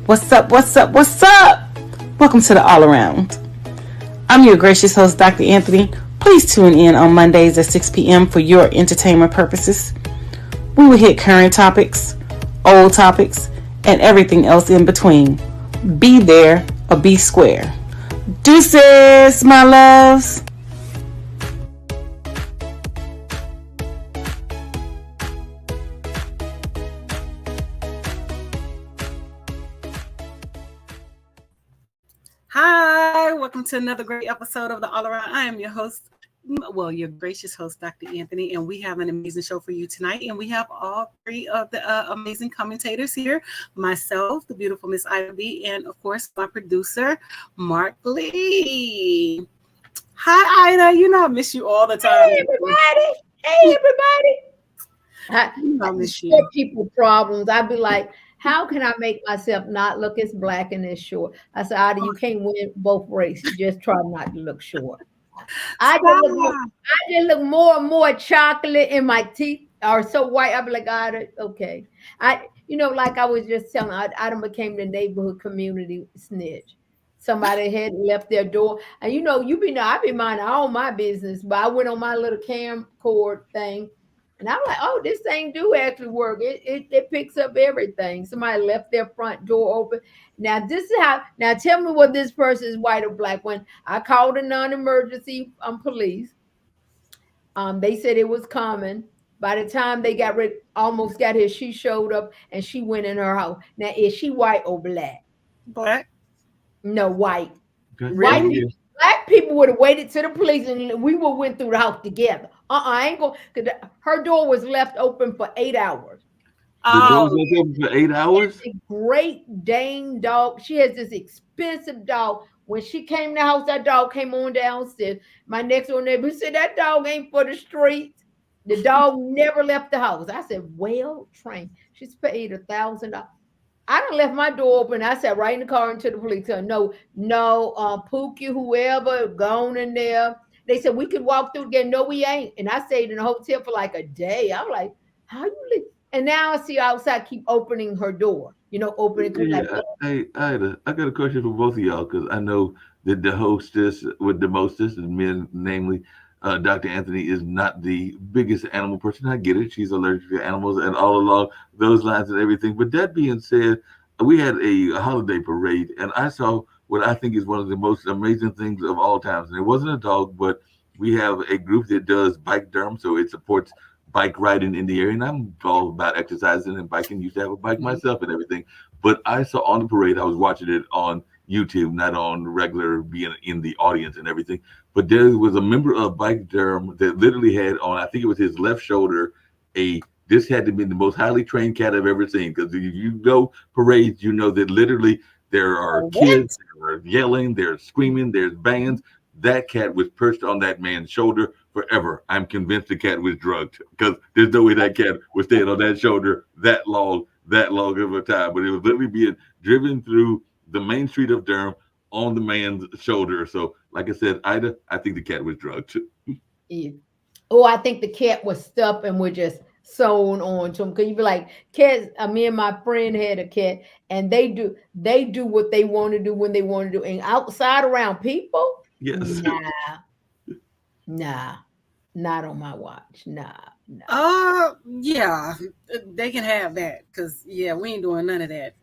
What's up? What's up? What's up? Welcome to the All Around. I'm your gracious host, Dr. Anthony. Please tune in on Mondays at 6 p.m. for your entertainment purposes. We will hit current topics, old topics, and everything else in between. Be there or be square. Deuces, my loves. Hi, welcome to another great episode of the All Around. I am your host, your gracious host, Dr. Anthony, and we have an amazing show for you tonight. And we have all three of the amazing commentators here: myself, the beautiful Miss Ida B, and of course my producer, Marc Lee. Hi, Ida. You know I miss you all the time. Hey, everybody. Hey, everybody. I miss you. People problems. I'd be like, how can I make myself not look as black and as short? I said, Ida, you can't win both races. Just try not to look short. I just look more and more chocolate, and my teeth are so white. I'd be like, Ida, okay. Like I was just telling, I became the neighborhood community snitch. Somebody had left their door, and I be minding all my business, but I went on my little camcorder thing, and I'm like, oh, this thing do actually work. It picks up everything. Somebody left their front door open. Now this is how. Now tell me what this person is, white or black. When I called the non-emergency police, they said it was coming. By the time they almost got here, she showed up and she went in her house. Now is she white or black? Black. No, white. Really? Black people would have waited to the police and we would went through the house together. I ain't going because her door was left open for 8 hours. The door was left open for 8 hours? A Great Dane dog. She has this expensive dog. When she came to the house, that dog came on downstairs. My next door neighbor said, that dog ain't for the streets. The dog never left the house. I said, well trained. She's paid $1,000. I done left my door open. I sat right in the car until the police said, no, Pookie, whoever, gone in there. They said, we could walk through again. No, we ain't. And I stayed in a hotel for like a day. I'm like, how you live? And now I see outside keep opening her door, opening. Yeah, hey, Ida, I got a question for both of y'all because I know that the hostess with the mostest, and namely Dr. Anthony, is not the biggest animal person. I get it. She's allergic to animals and all along those lines and everything. But that being said, we had a holiday parade, and I saw what I think is one of the most amazing things of all times. And it wasn't a dog, but we have a group that does bike derm, so it supports bike riding in the area. And I'm all about exercising and biking. Used to have a bike myself and everything. But I saw on the parade, I was watching it on YouTube, not on regular being in the audience and everything. But there was a member of Bike Derm that literally had on, I think it was his left shoulder, this had to be the most highly trained cat I've ever seen. Because if you go parades, you know that literally there are kids, there are yelling, there's screaming, there's bands. That cat was perched on that man's shoulder forever. I'm convinced the cat was drugged because there's no way that cat was staying on that shoulder that long of a time. But it was literally being driven through the main street of Durham on the man's shoulder. So, like I said, Ida, I think the cat was drugged. Yeah. Oh, I think the cat was stuffed and was just sewn on to him. Because you be like, cats. Me and my friend had a cat, and they do what they want to do when they want to do. And outside around people, yes, nah, not on my watch. Nah. Yeah, they can have that because we ain't doing none of that.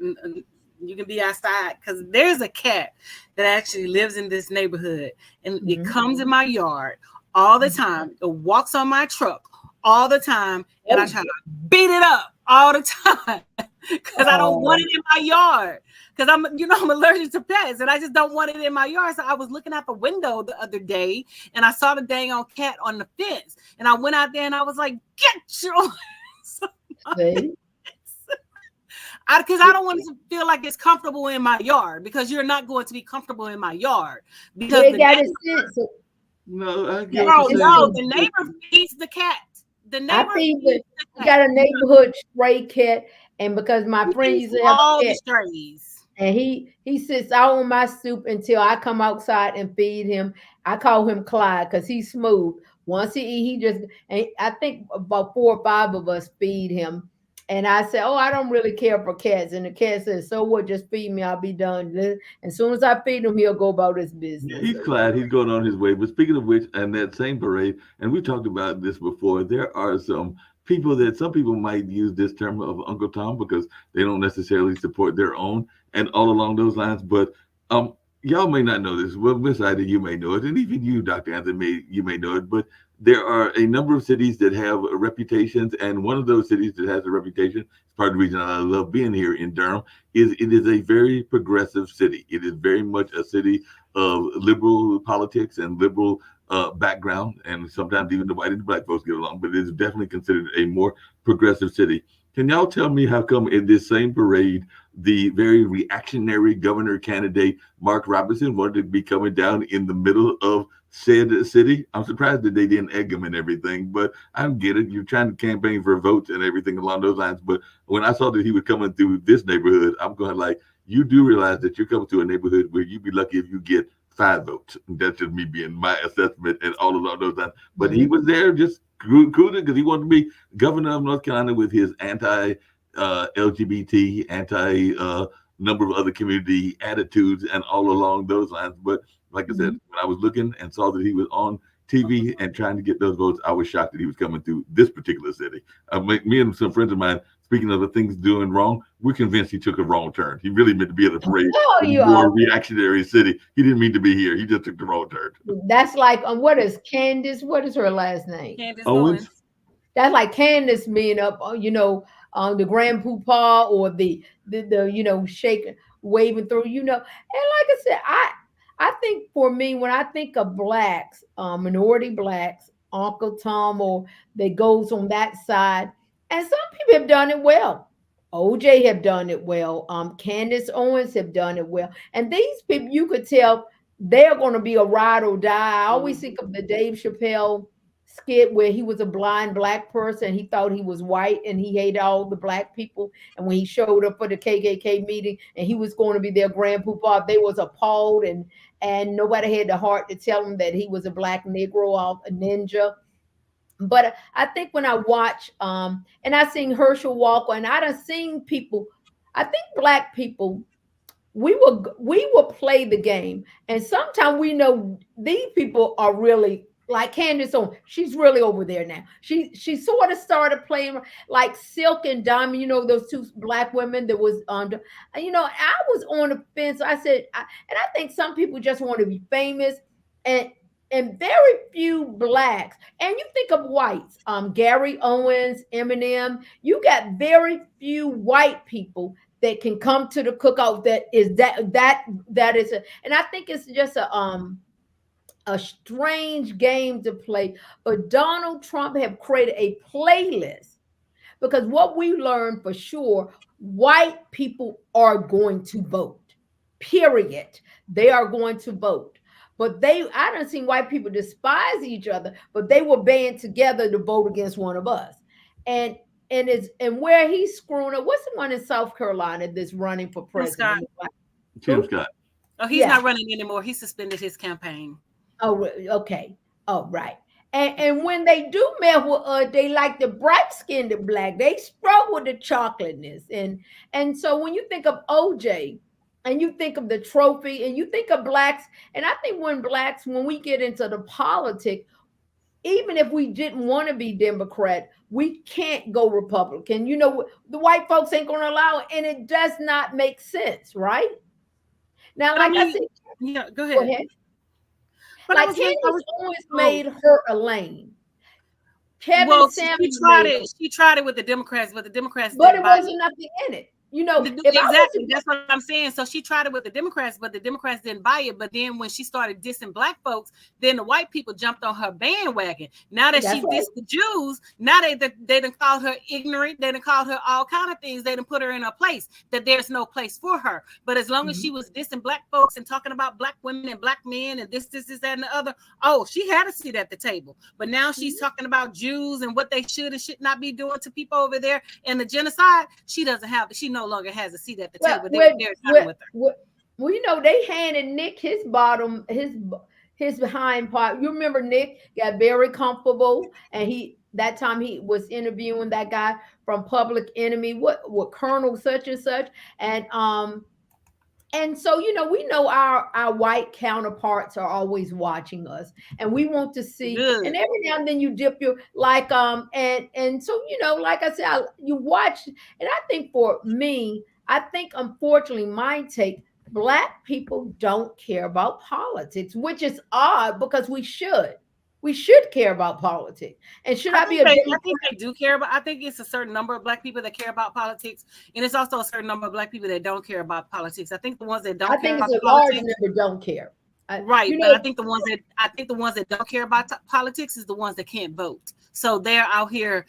You can be outside because there's a cat that actually lives in this neighborhood, and it comes in my yard all the time. It walks on my truck all the time, and I try to beat it up all the time because I don't want it in my yard. Because I'm allergic to pets, and I just don't want it in my yard. So I was looking out the window the other day, and I saw the dang old cat on the fence, and I went out there and I was like, "Get your!" Because I don't want to feel like it's comfortable in my yard, because you're not going to be comfortable in my yard because the neighbor feeds the cat. The neighbor got a neighborhood stray cat, and because my friend used to have all the strays, and he sits out on my stoop until I come outside and feed him. I call him Clyde because he's smooth. Once he just, and I think about 4 or 5 of us feed him. And I said, "Oh, I don't really care for cats." And the cat says, "So what? Just feed me. I'll be done." As soon as I feed him, he'll go about his Yeah, business. he's glad he's going on his way. But speaking of which, and that same parade, and we talked about this before, there are some people might use this term of Uncle Tom because they don't necessarily support their own and all along those lines. But um, y'all may not know this. Well, Miss Ida, you may know it, and even you, Dr. Anthony, you may know it. But there are a number of cities that have reputations, and one of those cities that has a reputation, is part of the reason I love being here in Durham, is it is a very progressive city. It is very much a city of liberal politics and liberal background, and sometimes even the white and the black folks get along. But it is definitely considered a more progressive city. Can y'all tell me how come in this same parade, the very reactionary governor candidate Mark Robinson wanted to be coming down in the middle of said city? I'm surprised that they didn't egg him and everything, but I get it. You're trying to campaign for votes and everything along those lines. But when I saw that he was coming through this neighborhood, I'm going like, you do realize that you're coming to a neighborhood where you'd be lucky if you get 5 votes. That's just me being my assessment and all of those things. But he was there just cruising because he wanted to be governor of North Carolina with his anti LGBT, anti number of other community attitudes and all along those lines. But like I said, when I was looking and saw that he was on TV and trying to get those votes, I was shocked that he was coming through this particular city. Me and some friends of mine, speaking of the things doing wrong, we're convinced he took a wrong turn. He really meant to be at a parade Oh, in you a more are. reactionary city. He didn't mean to be here. He just took the wrong turn. That's like what is Candace? What is her last name? Candace Owens? Owens. That's like Candace being up, on the Grand Poopah or the shaking, waving through, And like I said, I think for me, when I think of blacks, minority blacks, Uncle Tom, or that goes on that side, and some people have done it well. OJ have done it well. Candace Owens have done it well, and these people you could tell they're going to be a ride or die. I always think of the Dave Chappelle skit where he was a blind black person. He thought he was white and he hated all the black people. And when he showed up for the KKK meeting and he was going to be their grand poobah, they was appalled and nobody had the heart to tell him that he was a black Negro or a ninja. But I think when I watch, and I seen Herschel Walker, and I done seen people, I think black people we will play the game, and sometimes we know these people are really like Candace on. She's really over there now. She sort of started playing like Silk and Diamond. Those two black women that was under. I was on the fence. I said, and I think some people just want to be famous, and very few blacks. And you think of whites, Gary Owens, Eminem. You got very few white people that can come to the cookout that is and I think it's just a strange game to play. But Donald Trump have created a playlist because what we learned for sure, white people are going to vote. Period. They are going to vote. But I don't see white people despise each other, but they were band together to vote against one of us. And where he's screwing up. What's the one in South Carolina that's running for Tim Scott. president? Tim Scott. Oh, he's not running anymore. He suspended his campaign. Oh, okay. Oh, right. And when they do mess with us, they like the bright skinned black. They struggle with the chocolateness. And so when you think of OJ and you think of the trophy and you think of blacks, and I think when we get into the politics, even if we didn't want to be Democrat, we can't go Republican. The white folks ain't going to allow it, and it does not make sense, right? Now, like I said, yeah, go ahead. But like Candace always made her a lane. Kevin Samuels she tried it with the Democrats, but the Democrats but it wasn't nothing in it. Exactly. That's what I'm saying. So she tried it with the Democrats, but the Democrats didn't buy it. But then when she started dissing black folks, then the white people jumped on her bandwagon. Now that she dissed the Jews, now they done called her ignorant. They done called her all kind of things. They done put her in a place that there's no place for her. But as long as she was dissing black folks and talking about black women and black men and this, that, and the other, she had a seat at the table. But now she's talking about Jews and what they should and should not be doing to people over there and the genocide. She no longer has a seat at the table. They're with her. Well, they handed Nick his bottom, his behind part. You remember Nick got very comfortable, and That time he was interviewing that guy from Public Enemy, what Colonel such and such, and so, we know our white counterparts are always watching us, and we want to see. And Good. every now and then you dip your like and so, like I said, you watch. And I think for me, I think unfortunately my take, black people don't care about politics, which is odd because we should care about politics. And should I be a I Democrat? think they do care about. I think it's a certain number of black people that care about politics, and it's also a certain number of black people that don't care about politics. I think the ones that I don't care think about it's a large politics, number don't care. right? You But know, I think the ones that don't care about politics is the ones that can't vote. So they're out here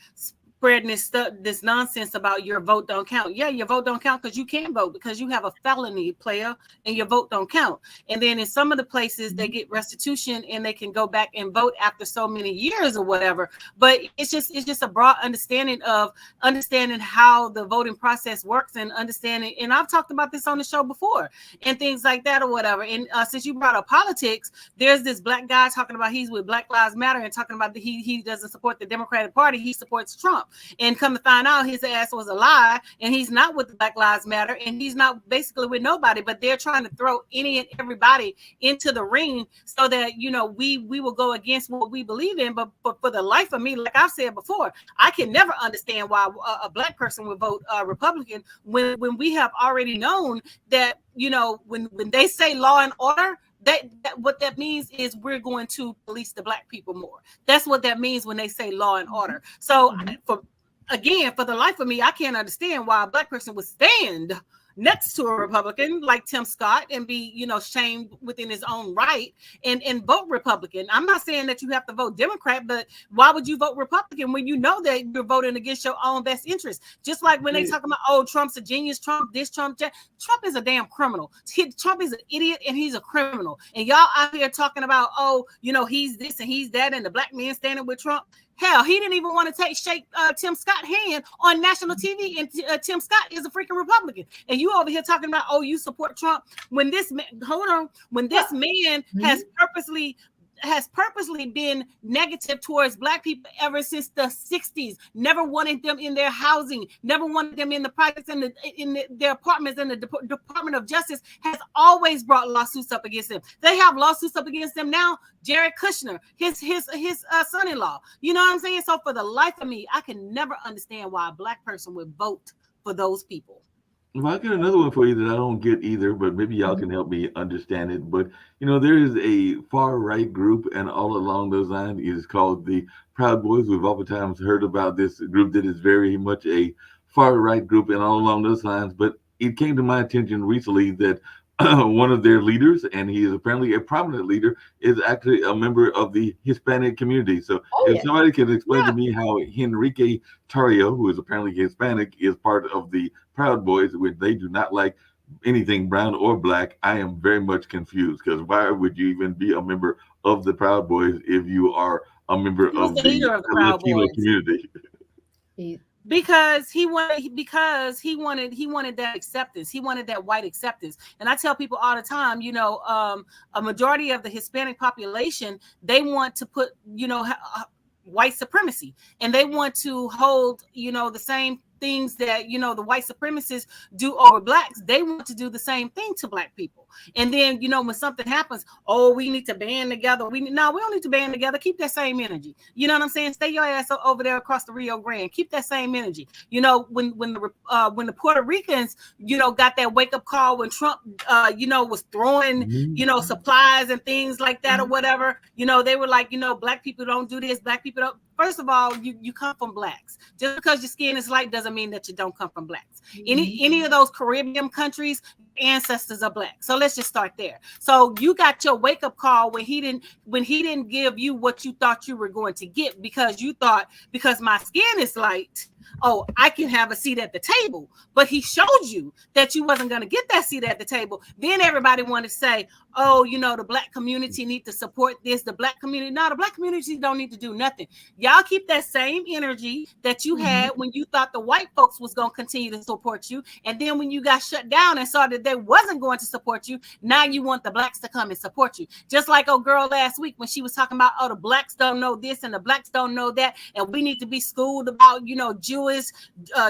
spreading this stuff, this nonsense about your vote don't count. Yeah, your vote don't count because you can't vote because you have a felony, player, and your vote don't count. And then in some of the places they get restitution and they can go back and vote after so many years or whatever. But it's just a broad understanding of understanding how the voting process works and understanding. And I've talked about this on the show before and things like that or whatever. And since you brought up politics, there's this black guy talking about he's with Black Lives Matter and talking about that he doesn't support the Democratic Party, he supports Trump. And come to find out, his ass was a lie, and he's not with the Black Lives Matter, and he's not basically with nobody. But they're trying to throw any and everybody into the ring so that we will go against what we believe in. But for the life of me, like I've said before, I can never understand why a black person would vote Republican when we have already known that when they say law and order. That what that means is we're going to police the black people more. That's what that means when they say law and order. So for the life of me, I can't understand why a black person would stand next to a Republican like Tim Scott and be, shamed within his own right and vote Republican. I'm not saying that you have to vote Democrat, but why would you vote Republican when you know that you're voting against your own best interest? Just like when they talk about, oh, Trump's a genius, Trump this, Trump that. Trump is a damn criminal. Trump is an idiot and he's a criminal. And y'all out here talking about, oh, he's this and he's that and the black man standing with Trump. Hell, he didn't even want to shake Tim Scott's hand on national TV, and Tim Scott is a freaking Republican. And you over here talking about, oh, you support Trump when this man, has purposely been negative towards black people ever since the 60s, never wanted them in their housing, never wanted them in the projects in their apartments, and the Department of Justice has always brought lawsuits up against them. They have lawsuits up against them now. Jared Kushner, his son-in-law. You know what I'm saying? So for the life of me, I can never understand why a black person would vote for those people. Well, I got another one for you that I don't get either, but maybe y'all can help me understand it. But there is a far right group, and all along those lines, it is called the Proud Boys. We've oftentimes heard about this group that is very much a far right group, and all along those lines. But it came to my attention recently that one of their leaders, and he is apparently a prominent leader, is actually a member of the Hispanic community. So if somebody can explain to me how Enrique Tarrio, who is apparently Hispanic, is part of the Proud Boys, which they do not like anything brown or black, I am very much confused, because why would you even be a member of the Proud Boys if you are a member of the Latino community? Because he wanted that acceptance. He wanted that white acceptance. And I tell people all the time, a majority of the Hispanic population, they want to put, white supremacy, and they want to hold, the same things that the white supremacists do over blacks. They want to do the same thing to black people. And then when something happens, oh, we need to band together. We don't need to band together. Keep that same energy. You know what I'm saying? Stay your ass over there across the Rio Grande. Keep that same energy. When the Puerto Ricans got that wake up call when Trump was throwing supplies and things like that or whatever, they were like, black people don't do this, black people don't. First of all, you come from blacks. Just because your skin is light doesn't mean that you don't come from blacks. Any of those Caribbean countries, ancestors are black. So let's just start there. So you got your wake up call when he didn't give you what you thought you were going to get, because you thought, because my skin is light, oh, I can have a seat at the table. But he showed you that you wasn't going to get that seat at the table. Then everybody wanted to say, oh, the black community need to support this. The black community, no, the black community don't need to do nothing. Y'all keep that same energy that you had when you thought the white folks was going to continue to support you. And then when you got shut down and saw that they wasn't going to support you, now you want the blacks to come and support you. Just like old girl last week when she was talking about, oh, the blacks don't know this and the blacks don't know that. And we need to be schooled about, Jewish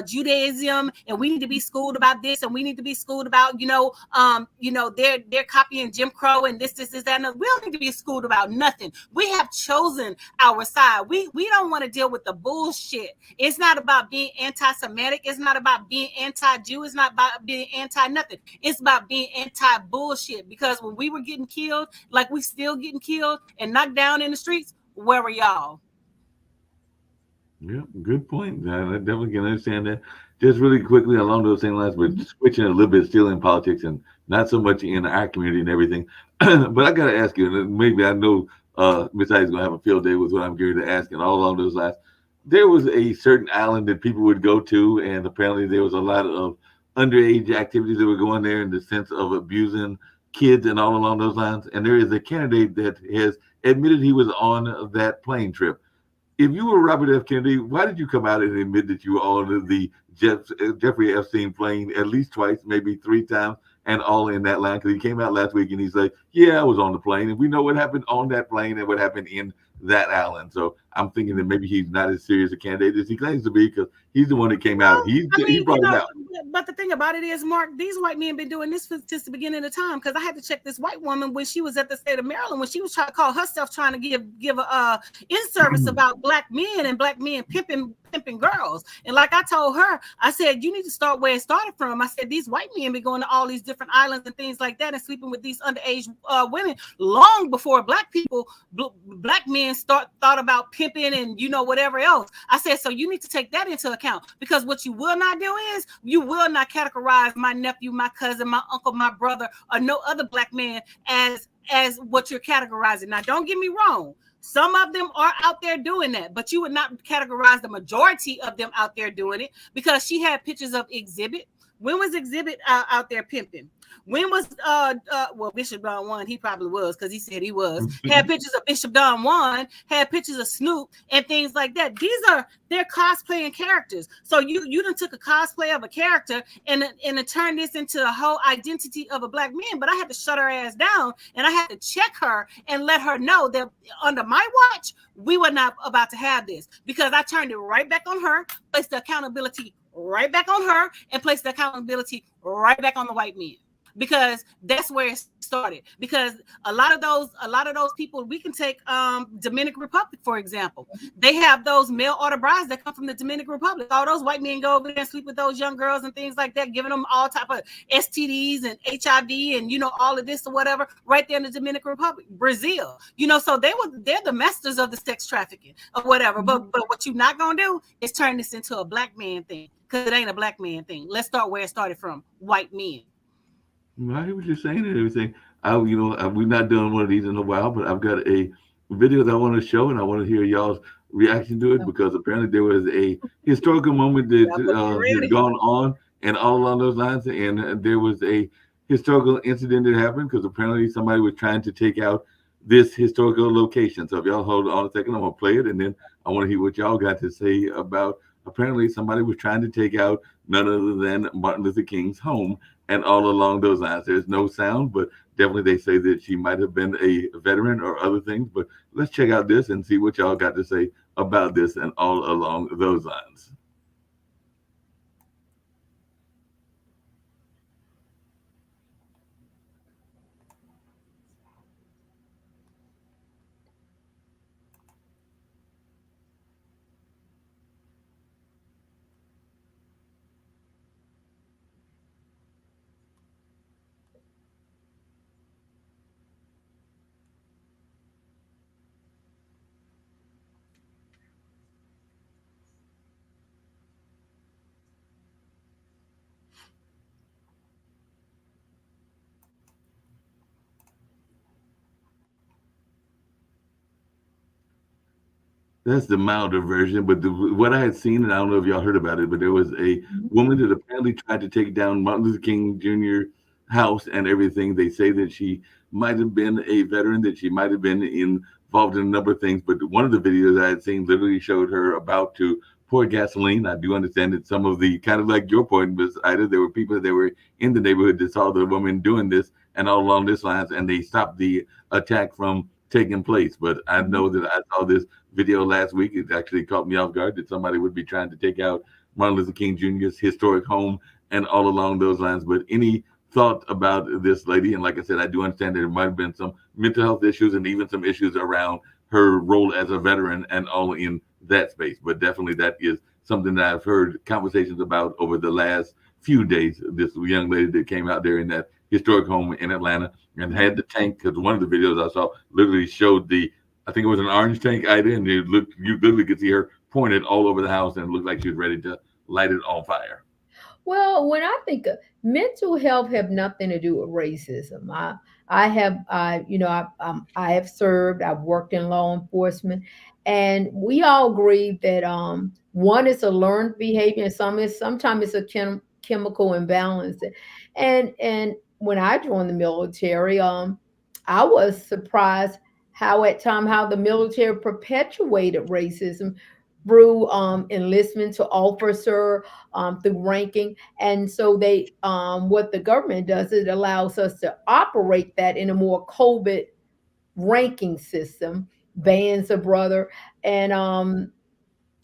Judaism, and we need to be schooled about this, and we need to be schooled about, they're copying Jim Crow and this, that, and we don't need to be schooled about nothing. We have chosen our side. We don't want to deal with the bullshit. It's not about being anti-Semitic. It's not about being anti-Jew. It's not about being anti-nothing. It's about being anti-bullshit. Because when we were getting killed, like we still getting killed and knocked down in the streets, where were y'all? Yeah, good point. I definitely can understand that. Just really quickly along those same lines, but switching a little bit still in politics and not so much in our community and everything. But I got to ask you, and maybe I know Miss Heidi's going to have a field day with what I'm going to ask, and all along those lines. There was a certain island that people would go to, and apparently there was a lot of underage activities that were going there in the sense of abusing kids and all along those lines. And there is a candidate that has admitted he was on that plane trip. If you were Robert F. Kennedy, why did you come out and admit that you were on the Jeffrey Epstein plane at least twice, maybe three times, and all in that line? Because he came out last week and he's like, "Yeah, I was on the plane," and we know what happened on that plane and what happened in that island. So I'm thinking that maybe he's not as serious a candidate as he claims to be because he's the one that came out. He brought it out. But the thing about it is, Mark, these white men been doing this since the beginning of time. Because I had to check this white woman when she was at the state of Maryland, when she was trying to call herself trying to give a in service about black men and black men pimping girls. And like I told her, I said, you need to start where it started from. I said, these white men been going to all these different islands and things like that and sleeping with these underage women long before black people, black men thought about pimping and whatever else. I said, so you need to take that into account, because what you will not do is you will not categorize my nephew, my cousin, my uncle, my brother, or no other black man as what you're categorizing. Now, don't get me wrong. Some of them are out there doing that, but you would not categorize the majority of them out there doing it, because she had pictures of Exhibit. When was Exhibit out there pimping? When was well, Bishop Don Juan? He probably was, because he said he was. Had pictures of Bishop Don Juan, had pictures of Snoop and things like that. They're cosplaying characters. So you done took a cosplay of a character and turned this into a whole identity of a black man. But I had to shut her ass down, and I had to check her and let her know that under my watch we were not about to have this, because I turned it right back on her, placed the accountability right back on her, and placed the accountability right back on the white men, because that's where it started. Because a lot of those people, we can take Dominican Republic, for example. They have those male order brides that come from the Dominican Republic. All those white men go over there and sleep with those young girls and things like that, giving them all type of STDs and HIV and all of this or whatever, right there in the Dominican Republic. Brazil, so they're the masters of the sex trafficking or whatever. But what you're not gonna do is turn this into a black man thing, because it ain't a black man thing. Let's start where it started from: white men. I hear what you're saying and everything. We've not done one of these in a while, but I've got a video that I want to show, and I want to hear y'all's reaction to it, because apparently there was a historical moment that had gone on, and all along those lines, and there was a historical incident that happened because apparently somebody was trying to take out this historical location. So if y'all hold on a second, I'm gonna play it, and then I want to hear what y'all got to say about. Apparently, somebody was trying to take out none other than Martin Luther King's home, and all along those lines. There's no sound, but definitely they say that she might have been a veteran or other things. But let's check out this and see what y'all got to say about this and all along those lines. That's the milder version, but what I had seen, and I don't know if y'all heard about it, but there was a woman that apparently tried to take down Martin Luther King Jr. house and everything. They say that she might have been a veteran, that she might have been involved in a number of things. But one of the videos I had seen literally showed her about to pour gasoline. I do understand that some of the kind of like your point was either there were people that were in the neighborhood that saw the woman doing this and all along this lines, and they stopped the attack from taking place. But I Mhm. know that I saw this video last week. It actually caught me off guard that somebody would be trying to take out Martin Luther King Jr.'s historic home and all along those lines. But any thought about this lady? And like I said, I do understand that there might have been some mental health issues and even some issues around her role as a veteran and all in that space. But definitely that is something that I've heard conversations about over the last few days. This young lady that came out there in that historic home in Atlanta and had the tank, because one of the videos I saw literally showed the, I think it was an orange tank idea, and you literally could see her pointed all over the house, and it looked like she was ready to light it on fire. Well, when I think of mental health, have nothing to do with racism. I have served. I've worked in law enforcement, and we all agree that one is a learned behavior, and sometimes it's a chemical imbalance. And when I joined the military, I was surprised how the military perpetuated racism through enlistment to officer, through ranking. And so what the government does is it allows us to operate that in a more COVID ranking system, bands of brother. And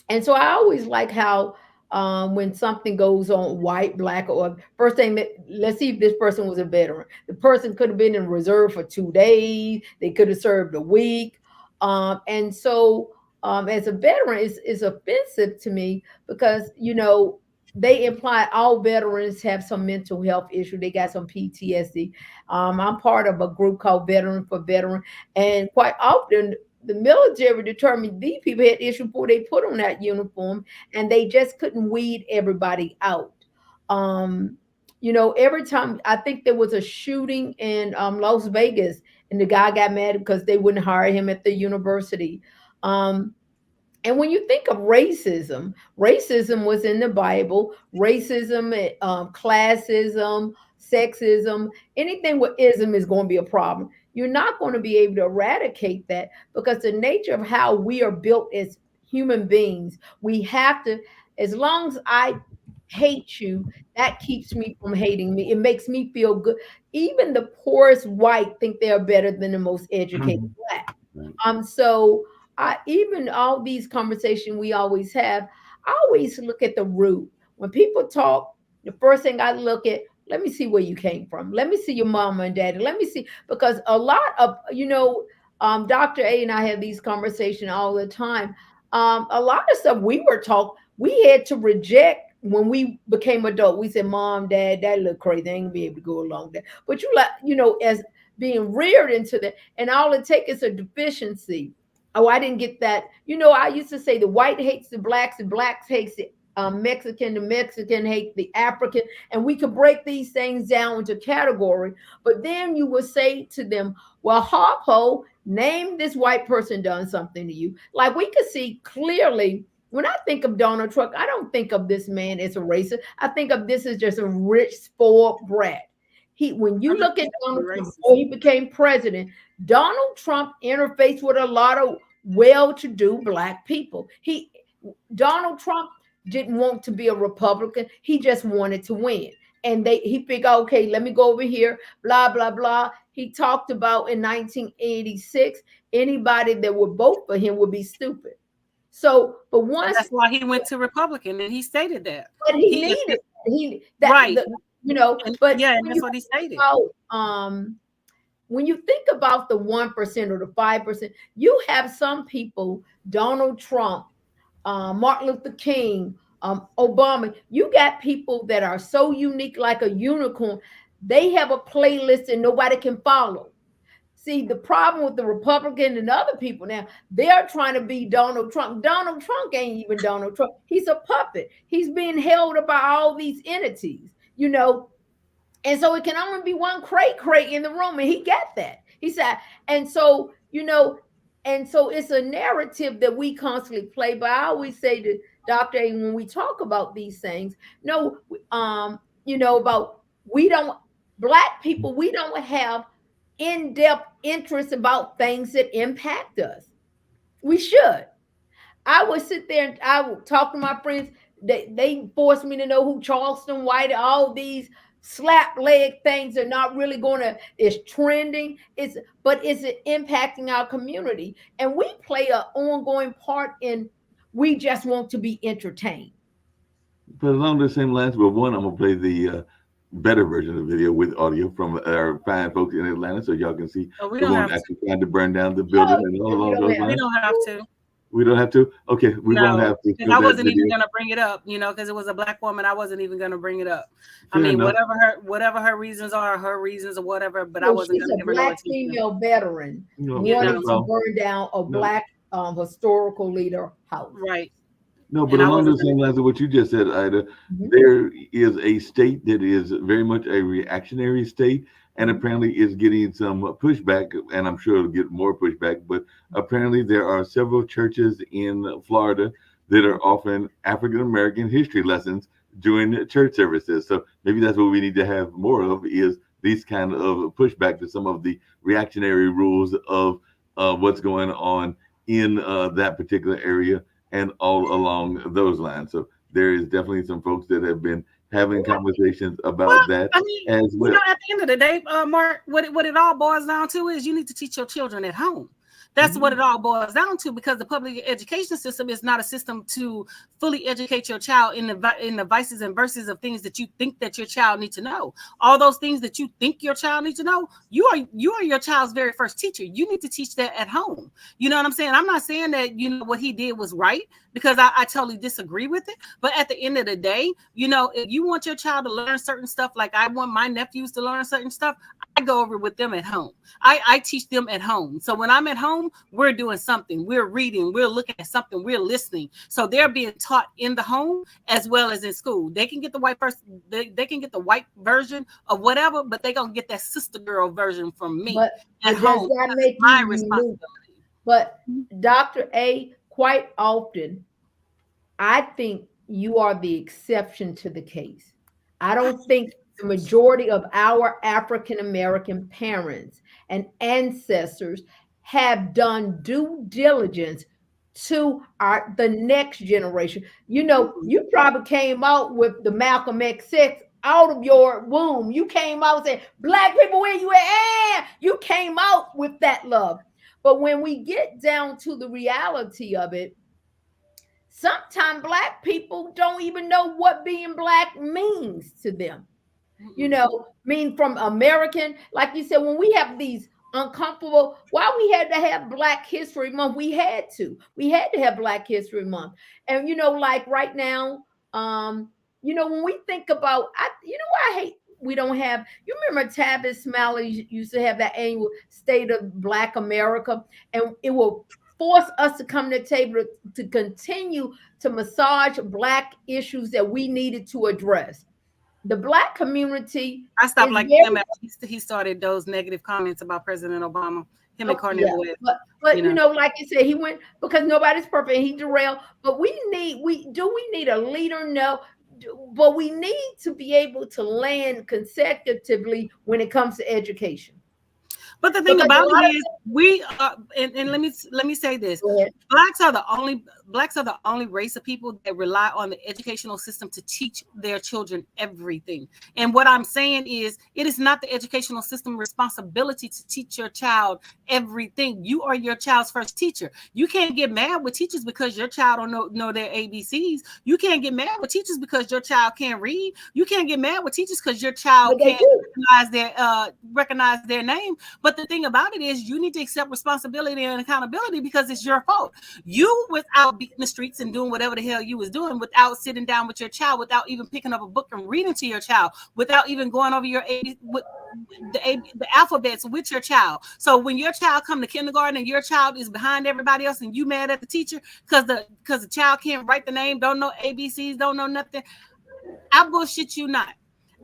and so I always like how when something goes on white, black, or first thing that let's see if this person was a veteran. The person could have been in reserve for 2 days. They could have served a week. And so as a veteran, it's offensive to me because, they imply all veterans have some mental health issue. They got some PTSD. I'm part of a group called Veteran for Veteran. And quite often the military determined these people had issues before they put on that uniform, and they just couldn't weed everybody out. Um, every time I think there was a shooting in Las Vegas, and the guy got mad because they wouldn't hire him at the university. Um, and when you think of racism, racism was in the Bible. Racism, classism, sexism, anything with ism is going to be a problem. You're not going to be able to eradicate that because the nature of how we are built as human beings, we have to, as long as I hate you, that keeps me from hating me. It makes me feel good. Even the poorest white think they're better than the most educated black. Right. So I even all these conversations we always have, I always look at the root. When people talk, the first thing I look at, let me see where you came from. Let me see your mama and daddy. Let me see because a lot of Dr. A and I have these conversations all the time. A lot of stuff we were taught, we had to reject when we became adult. We said, "Mom, Dad, that look crazy. They ain't gonna be able to go along there." But as being reared into that, and all it takes is a deficiency. Oh, I didn't get that. I used to say the white hates the blacks hates the Mexican hate the African, and we could break these things down into category. But then you would say to them, "Well, Harpo, name this white person done something to you." Like we could see clearly. When I think of Donald Trump, I don't think of this man as a racist. I think of this as just a rich, spoiled brat. When you look at Donald Trump before he became president, Donald Trump interfaced with a lot of well-to-do black people. Donald Trump didn't want to be a Republican. He just wanted to win. And he figured, okay, let me go over here, blah, blah, blah. He talked about in 1986, anybody that would vote for him would be stupid. So, but And once, that's why he went to Republican, and he stated that. but he needed Right. but Yeah, and when that's you what he stated. when you think about the 1% or the 5%, you have some people, Donald Trump, Martin Luther King, Obama. You got people that are so unique, like a unicorn. They have a playlist and nobody can follow. See, the problem with the Republican and other people now, they're trying to be Donald Trump. Donald Trump ain't even Donald Trump. He's a puppet. He's being held up by all these entities. And so it can only be one crate in the room, and he got that. He said, and so And so it's a narrative that we constantly play. But I always say to Dr. A, when we talk about these things, no, about we don't, Black people, we don't have in-depth interest about things that impact us. We should. I would sit there and I would talk to my friends. They forced me to know who Charleston White, all these slap leg things are not really it's trending. But it's impacting our community. And we play an ongoing part in, we just want to be entertained. But along the same lines, well, one, I'm gonna play the better version of the video with audio from our fine folks in Atlanta, so y'all can see. Oh, we The don't one have to. actually trying to burn down the building and all along those We lines. don't have to. We don't have to. Okay, we won't No, have to. because I wasn't even gonna bring it up, because it was a Black woman. I wasn't even gonna bring it up. I mean, whatever her reasons are, her reasons or whatever. But I wasn't She's gonna a give her no Black attention. female veteran wanting to burn down a Black historical leader house. Right. No, but along the same lines of what you just said, Ida, there is a state that is very much a reactionary state, and apparently is getting some pushback, and I'm sure it'll get more pushback. But apparently, there are several churches in Florida that are offering African American history lessons during church services. So maybe that's what we need to have more of, is these kind of pushback to some of the reactionary rules of what's going on in that particular area and all along those lines. So there is definitely some folks that have been having conversations about that as well. At the end of the day, Mark, what it all boils down to is you need to teach your children at home. That's what it all boils down to, because the public education system is not a system to fully educate your child in the vices and verses of things that you think that your child needs to know. All those things that you think your child needs to know, you are your child's very first teacher. You need to teach that at home. You know what I'm saying? I'm not saying that what he did was right, because I totally disagree with it. But at the end of the day, if you want your child to learn certain stuff, like I want my nephews to learn certain stuff, I go over with them at home. I teach them at home. So when I'm at home, we're doing something. We're reading. We're looking at something. We're listening. So they're being taught in the home as well as in school. They can get the white person. They can get the white version of whatever, but they're gonna get that sister girl version from me at home. Does that make my you responsibility? But Dr. A, quite often, I think you are the exception to the case. I don't think the majority of our African American parents and ancestors have done due diligence to the next generation. You probably came out with the Malcolm X out of your womb. You came out and said, Black people, where you at? You came out with that love. But when we get down to the reality of it, sometimes Black people don't even know what being Black means to them. From American, like you said, when we have these uncomfortable, why we had to have Black History Month, we had to have Black History Month. And like right now, when we think about, I hate we don't have, you remember Tavis Smiley used to have that annual State of Black America, and it will force us to come to the table to continue to massage Black issues that we needed to address. The Black community. I stopped like him after he started those negative comments about President Obama. Him and Cornel West. But like you said, he went, because nobody's perfect. He derailed. But we need a leader? No. But we need to be able to land consecutively when it comes to education. But the thing about it is, we are, and let me say this: Blacks are the only race of people that rely on the educational system to teach their children everything. And what I'm saying is, it is not the educational system responsibility to teach your child everything. You are your child's first teacher. You can't get mad with teachers because your child don't know their ABCs. You can't get mad with teachers because your child can't read. You can't get mad with teachers because your child can't recognize their name. But the thing about it is, you need to accept responsibility and accountability because it's your fault. You, without beating the streets and doing whatever the hell you was doing, without sitting down with your child, without even picking up a book and reading to your child, without even going over the alphabets with your child. So when your child come to kindergarten and your child is behind everybody else and you mad at the teacher because the child can't write the name, don't know ABCs, don't know nothing, I bullshit you not.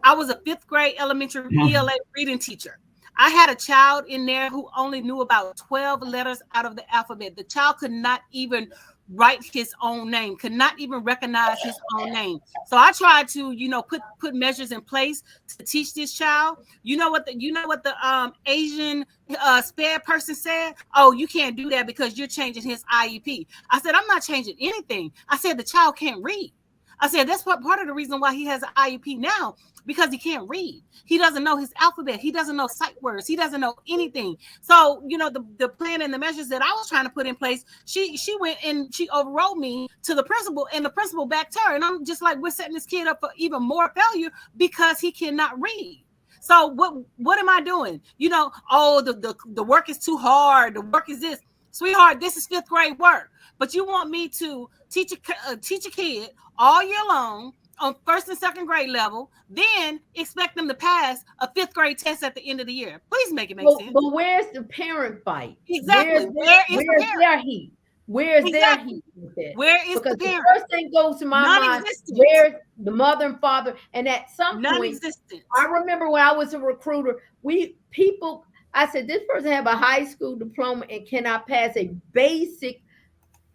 I was a 5th grade elementary ELA reading teacher. I had a child in there who only knew about 12 letters out of the alphabet. The child could not even write his own name, could not even recognize his own name. So I tried to, put measures in place to teach this child. You know what the Asian sped person said? Oh, you can't do that because you're changing his IEP. I said, I'm not changing anything. I said the child can't read. I said that's part of the reason why he has an IEP now, because he can't read. He doesn't know his alphabet. He doesn't know sight words. He doesn't know anything. So, the plan and the measures that I was trying to put in place, she went and she overrode me to the principal, and the principal backed her. And I'm just like, we're setting this kid up for even more failure because he cannot read. So what am I doing? The work is too hard. The work is this. Sweetheart, this is 5th grade work. But you want me to teach a kid all year long on 1st and 2nd grade level, then expect them to pass a 5th grade test at the end of the year. Please make it make sense. But where's the parent fight? Exactly. Where's their heat? Where's their heat? Where is because the parent? The first thing goes to my mind, where's the mother and father? And at some point, I remember when I was a recruiter, I said, this person have a high school diploma and cannot pass a basic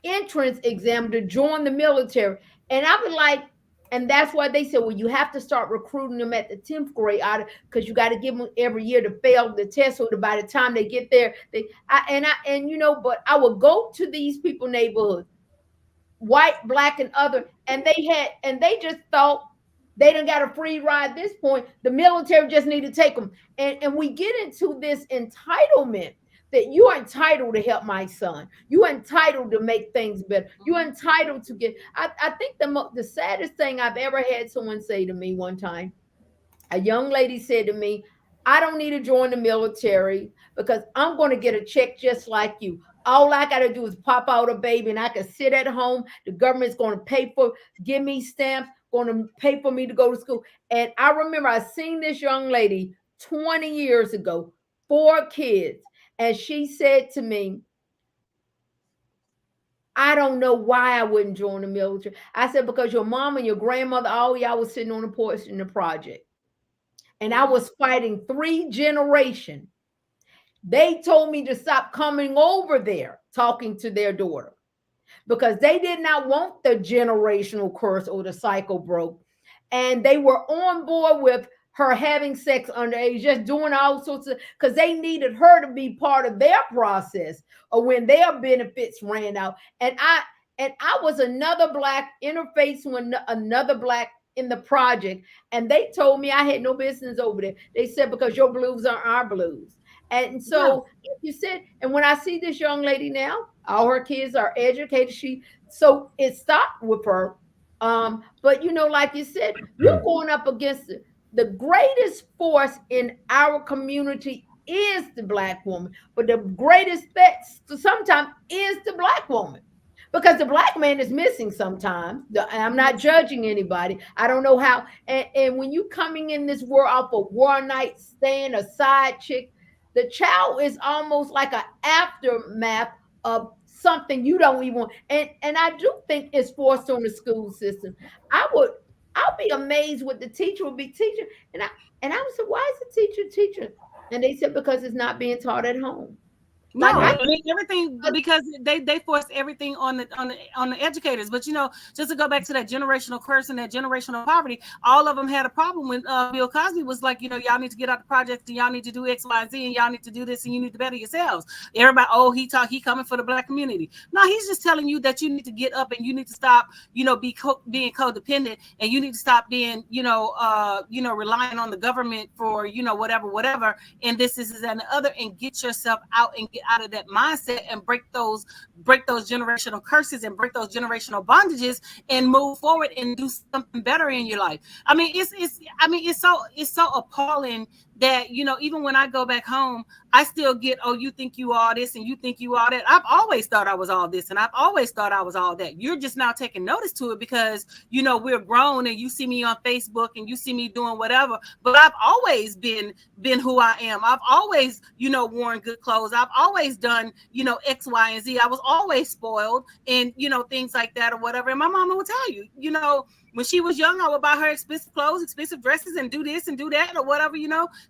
entrance exam to join the military. And I was like, and that's why they said, well, you have to start recruiting them at the 10th grade because you got to give them every year to fail the test. So that by the time they get there, but I would go to these people neighborhoods, white, black, and other, and they just thought they done got a free ride at this point. The military just need to take them. And we get into this entitlement that you are entitled to help my son. You are entitled to make things better. You are entitled to get. I think the saddest thing I've ever had someone say to me one time, a young lady said to me, I don't need to join the military because I'm going to get a check just like you. All I got to do is pop out a baby and I can sit at home. The government's going to give me stamps, going to pay for me to go to school. And I remember I seen this young lady 20 years ago, 4 kids. And she said to me, I don't know why I wouldn't join the military. I said, because your mom and your grandmother, all y'all was sitting on the porch in the project. And I was fighting 3 generations. They told me to stop coming over there talking to their daughter because they did not want the generational curse or the cycle broke. And they were on board with her having sex underage, just doing all sorts of, because they needed her to be part of their process or when their benefits ran out. And I was another black interfacing with another black in the project. And they told me I had no business over there. They said, because your blues are our blues. And so you said, and when I see this young lady now, all her kids are educated. So it stopped with her. But like you said, you're going up against the greatest force in our community is the black woman, but the greatest threat sometimes is the black woman because the black man is missing sometimes. I'm not judging anybody. I don't know how. And when you coming in this world off a one night stand, a side chick, the child is almost like an aftermath of something you don't even want. And I do think it's forced on the school system. I'll be amazed what the teacher will be teaching. And I would say, why is the teacher teaching? And they said, because it's not being taught at home. No, I mean everything because they force everything on the educators. But just to go back to that generational curse and that generational poverty, all of them had a problem when Bill Cosby was like, y'all need to get out the project and y'all need to do X, Y, and Z and y'all need to do this and you need to better yourselves. Everybody, he coming for the black community. No, he's just telling you that you need to get up and you need to stop, being codependent and you need to stop being, relying on the government for, whatever. And this and the other, and get yourself out and get out of that mindset and break those generational curses and break those generational bondages and move forward and do something better in your life. I mean, it's so appalling that, even when I go back home, I still get, oh, you think you all this and you think you all that. I've always thought I was all this and I've always thought I was all that. You're just now taking notice to it because, we're grown and you see me on Facebook and you see me doing whatever. But I've always been who I am. I've always, worn good clothes. I've always done, X, Y, and Z. I was always spoiled and, things like that or whatever. And my mama will tell you, when she was young, I would buy her expensive clothes, expensive dresses, and do this and do that or whatever,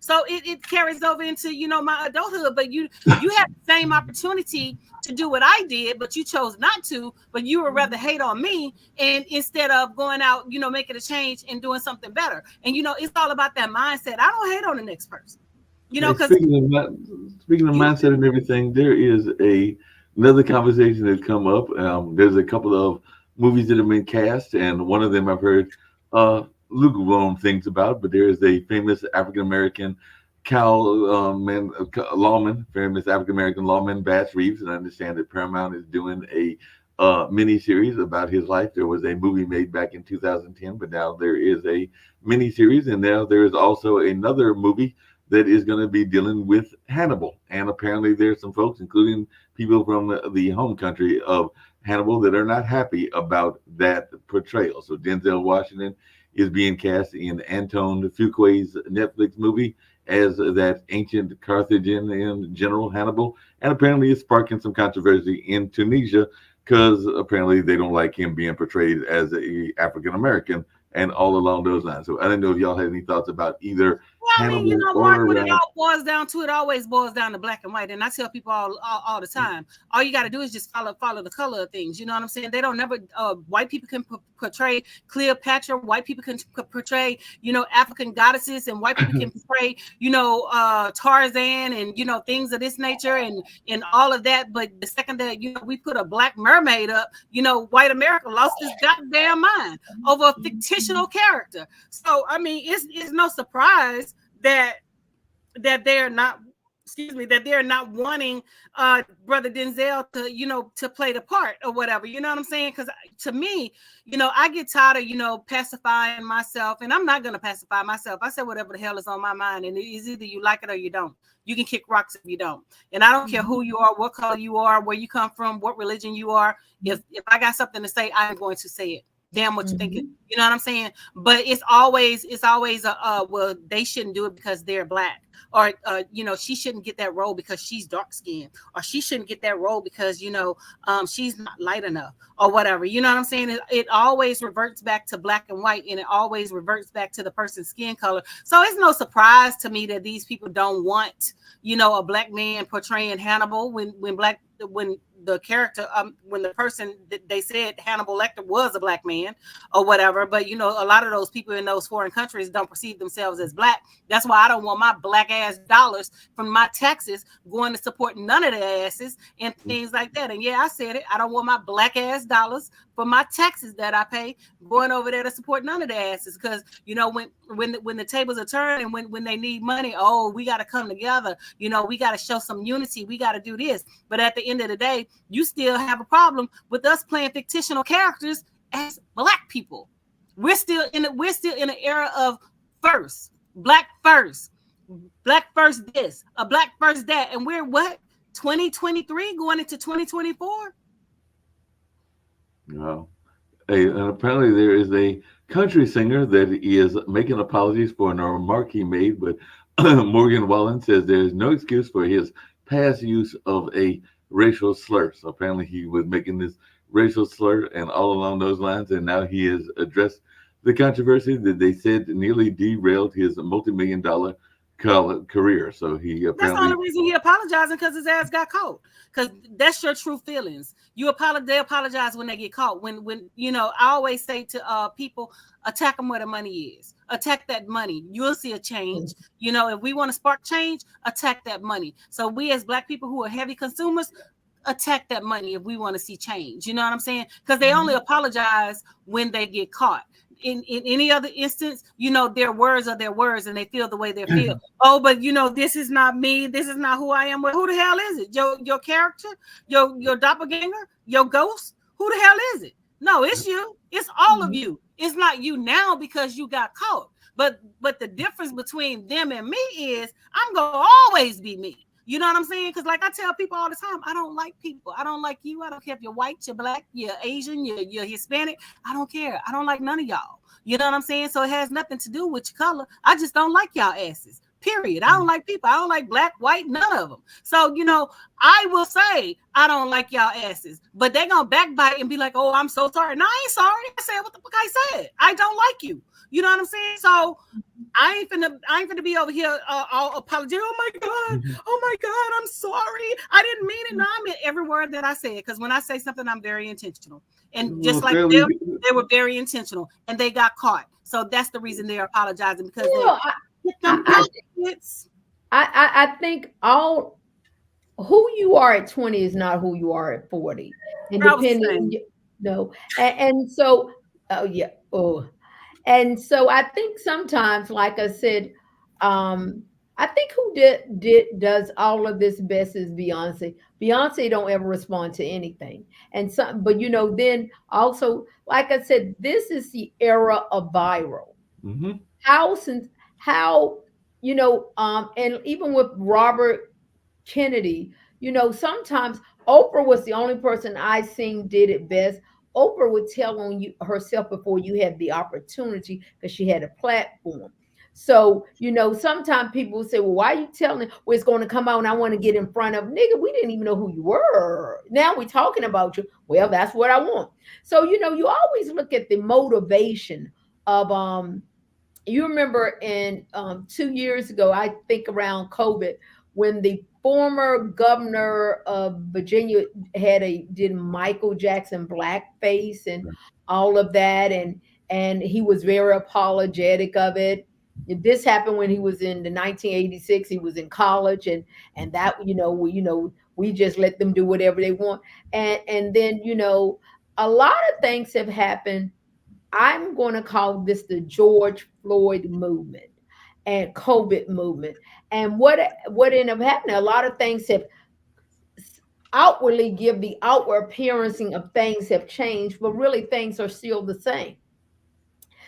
So it carries over into, my adulthood. But you have the same opportunity to do what I did, but you chose not to. But you would rather hate on me, and instead of going out, making a change and doing something better. And it's all about that mindset. I don't hate on the next person, Hey, because speaking of you. mindset and everything, there is another conversation that's come up. There's a couple of movies that have been cast, and one of them I've heard lukewarm things about. But there is a famous African American lawman, famous African American lawman, Bass Reeves, and I understand that Paramount is doing a mini series about his life. There was a movie made back in 2010, but now there is a mini series, and now there is also another movie that is going to be dealing with Hannibal. And apparently, there's some folks, including people from the home country of Hannibal, that are not happy about that portrayal. So Denzel Washington is being cast in Anton Fuqua's Netflix movie as that ancient Carthaginian general Hannibal, and apparently it's sparking some controversy in Tunisia because apparently they don't like him being portrayed as a African American and all along those lines. So I didn't know if y'all had any thoughts about either Well, I mean, Hannibal Mark, or when it all boils down to it, always boils down to black and white. And I tell people all the time, all you got to do is just follow the color of things. You know what I'm saying? They don't never, white people can portray Cleopatra, white people can portray, African goddesses, and white people can portray, Tarzan and, things of this nature and all of that. But the second that, we put a black mermaid up, white America lost its goddamn mind over a fictional character. So, I mean, it's no surprise that they're not wanting brother Denzel to play the part or whatever, you know what I'm saying? Because to me, I get tired of pacifying myself, and I'm not going to pacify myself. I said whatever the hell is on my mind, and it's either you like it or you don't. You can kick rocks if you don't, and I don't care who you are, what color you are, where you come from, what religion you are. If I got something to say, I'm going to say it. Damn what you thinking, you know what I'm saying? But it's always well, they shouldn't do it because they're black, or she shouldn't get that role because she's dark skinned, or she shouldn't get that role because she's not light enough, or whatever, you know what I'm saying? It always reverts back to black and white, and it always reverts back to the person's skin color. So it's no surprise to me that these people don't want a black man portraying Hannibal when the character, when the person that they said Hannibal Lecter was a black man or whatever. But a lot of those people in those foreign countries don't perceive themselves as black. That's why I don't want my black ass dollars from my taxes going to support none of their asses and things like that. And yeah, I said it. I don't want my black ass dollars for my taxes that I pay going over there to support none of their asses. Because when the tables are turned and when they need money, we got to come together. We got to show some unity. We got to do this. But at the end of the day, you still have a problem with us playing fictional characters as black people. We're still in an era of black first this, a black first that, and we're what, 2023 going into 2024. Wow. And apparently there is a country singer that is making apologies for a remark he made, but Morgan Wallen says there is no excuse for his past use of a racial slur. So apparently he was making this racial slur and all along those lines, and now he has addressed the controversy that they said nearly derailed his multi-million-dollar career. So he apparently, that's the only reason he apologizing, because his ass got caught. Because that's your true feelings. They apologize when they get caught. When I always say to people, attack them where the money is. Attack that money. You'll see a change. If we want to spark change, attack that money. So we as black people who are heavy consumers, attack that money if we want to see change. You know what I'm saying? Because they only apologize when they get caught. In any other instance, their words are their words, and they feel the way they feel. But this is not me. This is not who I am. Well, who the hell is it? Your character, your doppelganger, your ghost. Who the hell is it? No, it's you. It's all of you. It's not you now because you got caught. But the difference between them and me is I'm gonna always be me. You know what I'm saying? Because like I tell people all the time, I don't like people. I don't like you. I don't care if you're white, you're black, you're Asian, you're Hispanic. I don't care. I don't like none of y'all. You know what I'm saying? So it has nothing to do with your color. I just don't like y'all asses. Period. I don't like people. I don't like black, white, none of them. So, I will say I don't like y'all asses, but they're going to backbite and be like, oh, I'm so sorry. No, I ain't sorry. I said what the fuck I said. I don't like you. You know what I'm saying? So I ain't finna be over here all apologetic. Oh my God, I'm sorry. I didn't mean it. No, I meant every word that I said, because when I say something, I'm very intentional. And just like them, they were very intentional and they got caught. So that's the reason they're apologizing, because I think all who you are at 20 is not who you are at 40. And depending, no. And so, oh yeah. Oh, and so I think sometimes, like I said, I think who does all of this best is Beyonce. Beyonce don't ever respond to anything. And some, but then also, like I said, this is the era of viral. Mm-hmm. How and even with Robert Kennedy, sometimes Oprah was the only person I seen did it best. Oprah would tell on you herself before you had the opportunity, because she had a platform. So, sometimes people say, well, why are you telling it? Well, it's going to come out and I want to get in front of nigga. We didn't even know who you were. Now we're talking about you. Well, that's what I want. So, you always look at the motivation of you remember in 2 years ago, I think around COVID, when the former governor of Virginia did Michael Jackson blackface and all of that, and he was very apologetic of it. This happened when he was in the 1986. He was in college, and that we just let them do whatever they want, and then a lot of things have happened. I'm going to call this the George Floyd movement and COVID movement. And what ended up happening, a lot of things have outwardly give the outward appearance of things have changed, but really things are still the same.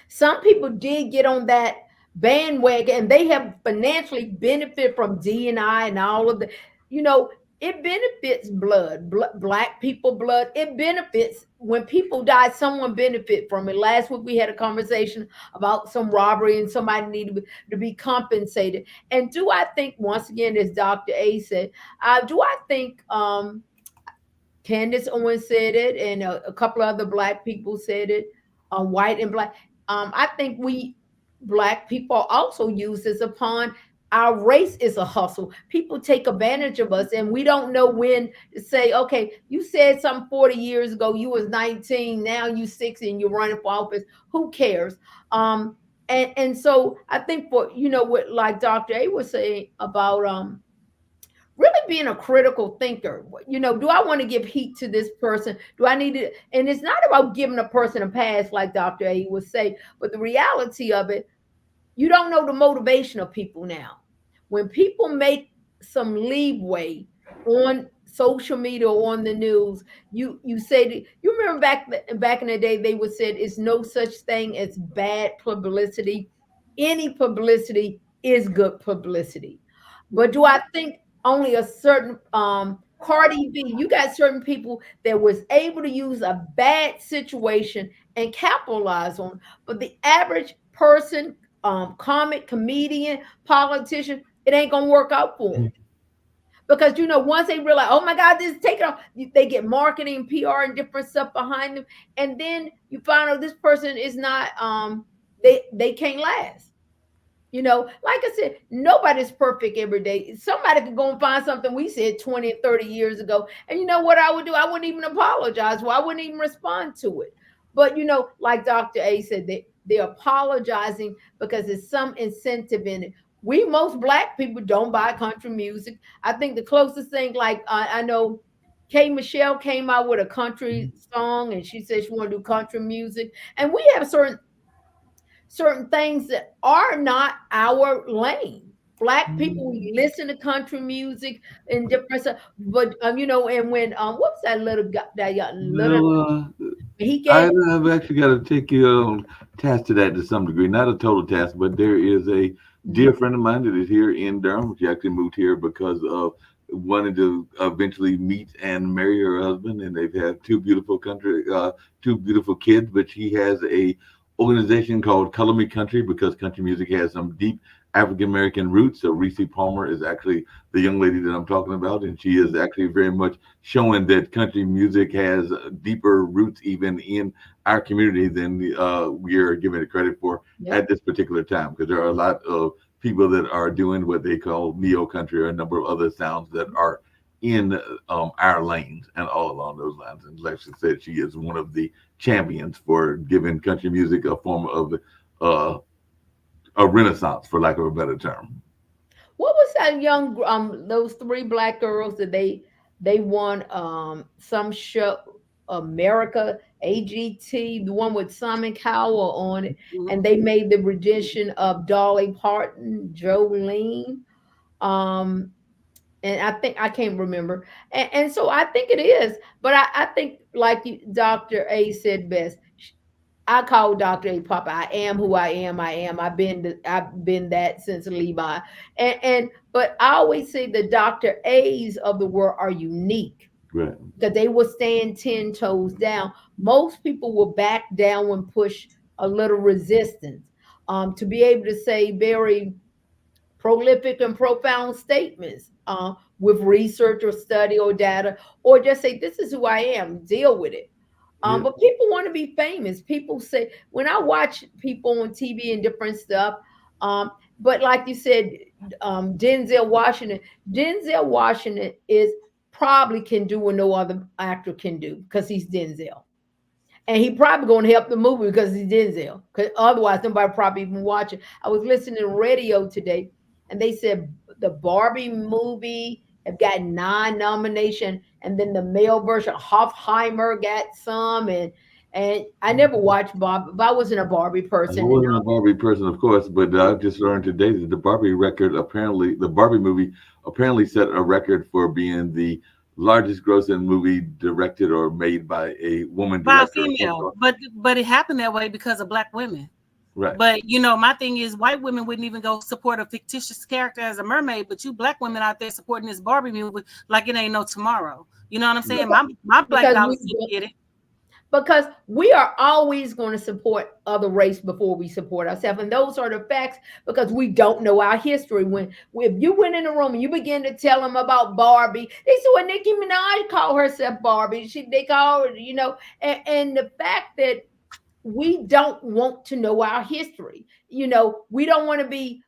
Some people did get on that bandwagon and they have financially benefit from D&I and all of the, it benefits black people blood. It benefits when people die, someone benefit from it. Last week we had a conversation about some robbery and somebody needed to be compensated. And do I think, once again, as Dr. A said, do I think Candace Owens said it, and a couple of other black people said it, white and black. I think we black people also use this upon our race is a hustle. People take advantage of us, and we don't know when to say, okay, you said something 40 years ago, you was 19, now you 60 and you're running for office. Who cares? And so I think for, what like Dr. A was saying about really being a critical thinker. Do I want to give heat to this person? Do I need to? And it's not about giving a person a pass, like Dr. A would say, but the reality of it, you don't know the motivation of people now. When people make some leeway on social media or on the news, you say, you remember back in the day, they would say it's no such thing as bad publicity. Any publicity is good publicity. But do I think only a certain Cardi B, you got certain people that was able to use a bad situation and capitalize on, but the average person, comic, comedian, politician, it ain't gonna work out for them. Because once they realize, oh my God, this is taking off, they get marketing, PR, and different stuff behind them, and then you find out this person is not, they can't last. Like I said, nobody's perfect every day. Somebody could go and find something we said 20 and 30 years ago, and you know what I would do? I wouldn't even apologize. Well, I wouldn't even respond to it. But like Dr. A said, they're apologizing because there's some incentive in it. Most black people don't buy country music. I think the closest thing, like I know K. Michelle came out with a country song, and she said she wanted to do country music. And we have certain things that are not our lane. Black people, we listen to country music and different stuff. But and when what's that little guy, he gave. I've actually got to take you on task to that to some degree. Not a total task, but there is a dear friend of mine that is here in Durham. She actually moved here because of wanting to eventually meet and marry her husband, and they've had two beautiful kids. But she has a organization called Color Me Country, because country music has some deep African American roots. So Reese Palmer is actually the young lady that I'm talking about, and she is actually very much showing that country music has deeper roots even in our community than we are giving it credit for Yep. at this particular time. Because there are a lot of people that are doing what they call neo country or a number of other sounds that are in our lanes and all along those lines. And Lexi said she is one of the champions for giving country music a form of uh, a renaissance, for lack of a better term. What was that young those three black girls that they won some show America AGT, the one with Simon Cowell on it, and they made the rendition of Dolly Parton, Jolene. Um and I think I can't remember. And so I think it is, but I think like you, Dr. A said best. I call Dr. A Papa. I am who I am. I am. I've been that since Levi. And but I always say the Dr. A's of the world are unique Right. because they will stand 10 toes down. Most people will back down when push a little resistance. To be able to say very prolific and profound statements with research or study or data, or just say, this is who I am, deal with it. Yeah. But people want to be famous. People say, when I watch people on TV and different stuff, but like you said, Denzel Washington is probably can do what no other actor can do because he's Denzel. And he probably going to help the movie because he's Denzel. Because otherwise, nobody probably even watch it. I was listening to radio today, and they said the Barbie movie have got 9 nominations, and then the male version, Hoffheimer, got some, and I never watched Barbie, but I wasn't a Barbie I person. wasn't a Barbie person, of course, but I just learned today that the Barbie movie apparently set a record for being the largest grossing movie directed or made by a woman by a director. female, but it happened that way because of black women. Right. But my thing is, white women wouldn't even go support a fictitious character as a mermaid, but you black women out there supporting this Barbie movie like it ain't no tomorrow. You know what I'm saying? My black Because dollars get it. because we are always going to support other race before we support ourselves, and those are the facts because we don't know our history. When if you went in the room and you begin to tell them about Barbie, they said, well, Nicki Minaj called herself Barbie. They call her, and the fact that we don't want to know our history. We don't want to be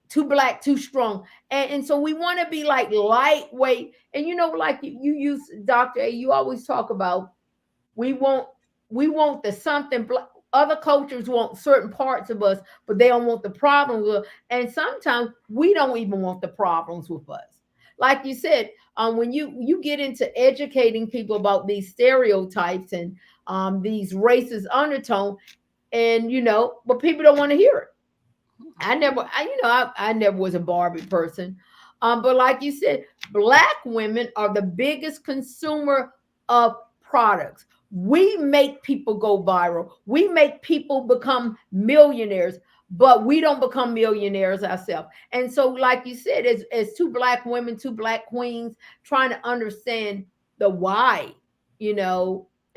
too black, too strong. And so we want to be like lightweight. And like you use Dr. A, you always talk about we want the something. Other cultures want certain parts of us, but they don't want the problems with us. And sometimes we don't even want the problems with us. Like you said, when you get into educating people about these stereotypes and these racist undertone, and but people don't want to hear it. I never was a Barbie person. But like you said, black women are the biggest consumer of products. We make people go viral. We make people become millionaires, but we don't become millionaires ourselves. And so, like you said, as two black women, two black queens, trying to understand the why,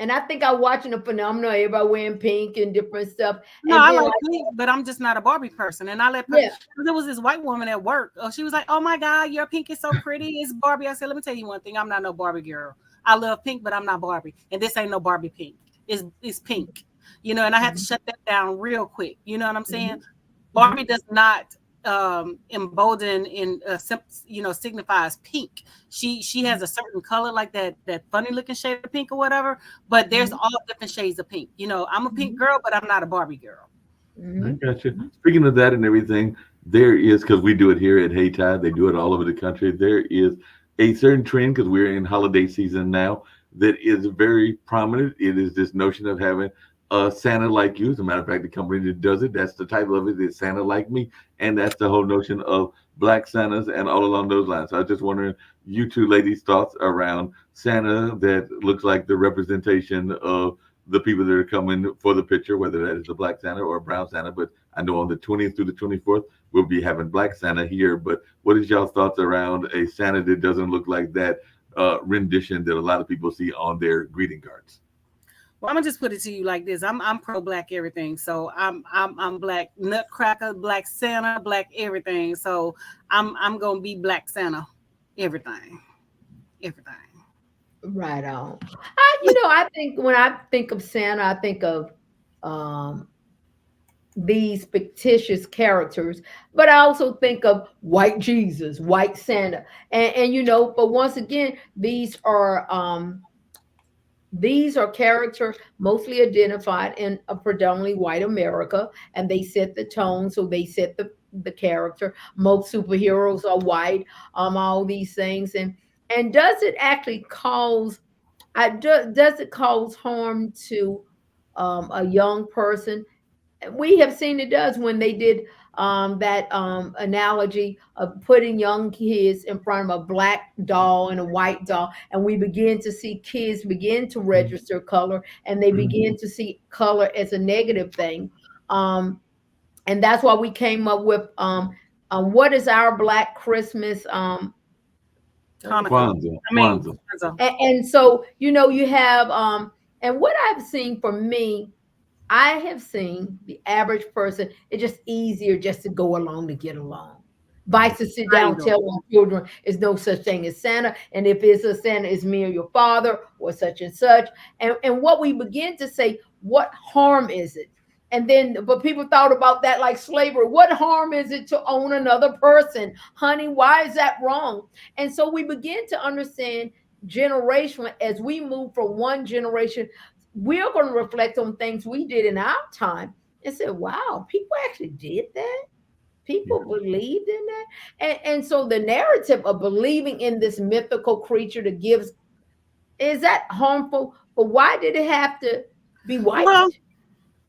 and I think I'm watching a phenomenon, everybody wearing pink and different stuff. No, And I then like pink, but I'm just not a Barbie person. And I let yeah, there was this white woman at work. Oh, she was like, "Oh my God, your pink is so pretty. It's Barbie." I said, "Let me tell you one thing. I'm not no Barbie girl. I love pink, but I'm not Barbie. And this ain't no Barbie pink. It's pink." And I had to shut that down real quick. You know what I'm saying? Barbie does not embolden in signifies pink. She has a certain color like that funny looking shade of pink or whatever, but there's all different shades of pink. I'm a pink girl, but I'm not a Barbie girl. I got you. Speaking of that and everything, there is, because we do it here at Hey Tide, they do it all over the country. There is a certain trend, because we're in holiday season now, that is very prominent. It is this notion of having a Santa like you. As a matter of fact, the company that does it, that's the title of it, is Santa Like Me. And that's the whole notion of Black Santas and all along those lines. So I was just wondering, you two ladies' thoughts around Santa that looks like the representation of the people that are coming for the picture, whether that is a Black Santa or a brown Santa. But I know on the 20th through the 24th, we'll be having Black Santa here. But what is y'all thoughts around a Santa that doesn't look like that rendition that a lot of people see on their greeting cards? Well, I'm gonna just put it to you like this. I'm pro black everything. So I'm black nutcracker, black Santa, black everything. So I'm gonna be black Santa, everything, everything. Right on. I think when I think of Santa, I think of um, these fictitious characters, but I also think of white Jesus, white Santa, and but once again, these are characters mostly identified in a predominantly white America, and they set the tone, so they set the character. Most superheroes are white, all these things, and does it actually cause? Does it cause harm to a young person? We have seen it does when they did that analogy of putting young kids in front of a black doll and a white doll, and we begin to see kids begin to register color, and they begin to see color as a negative thing. Um, and that's why we came up with what is our Black Christmas? Hanukkah. Kwanzaa, I mean, Kwanzaa. Kwanzaa. And so you have and what I've seen for me, I have seen the average person, it's just easier just to go along to get along. Vice to sit I down ain't and doing. tell our children there's no such thing as Santa. And if it's a Santa, it's me or your father or such and such. And what we begin to say, what harm is it? And then, but people thought about that like slavery. What harm is it to own another person? Honey, why is that wrong? And so we begin to understand generational as we move from one generation, we're going to reflect on things we did in our time and say, wow, people actually did that. People believed in that. And so the narrative of believing in this mythical creature that gives, is that harmful? But why did it have to be white? Well,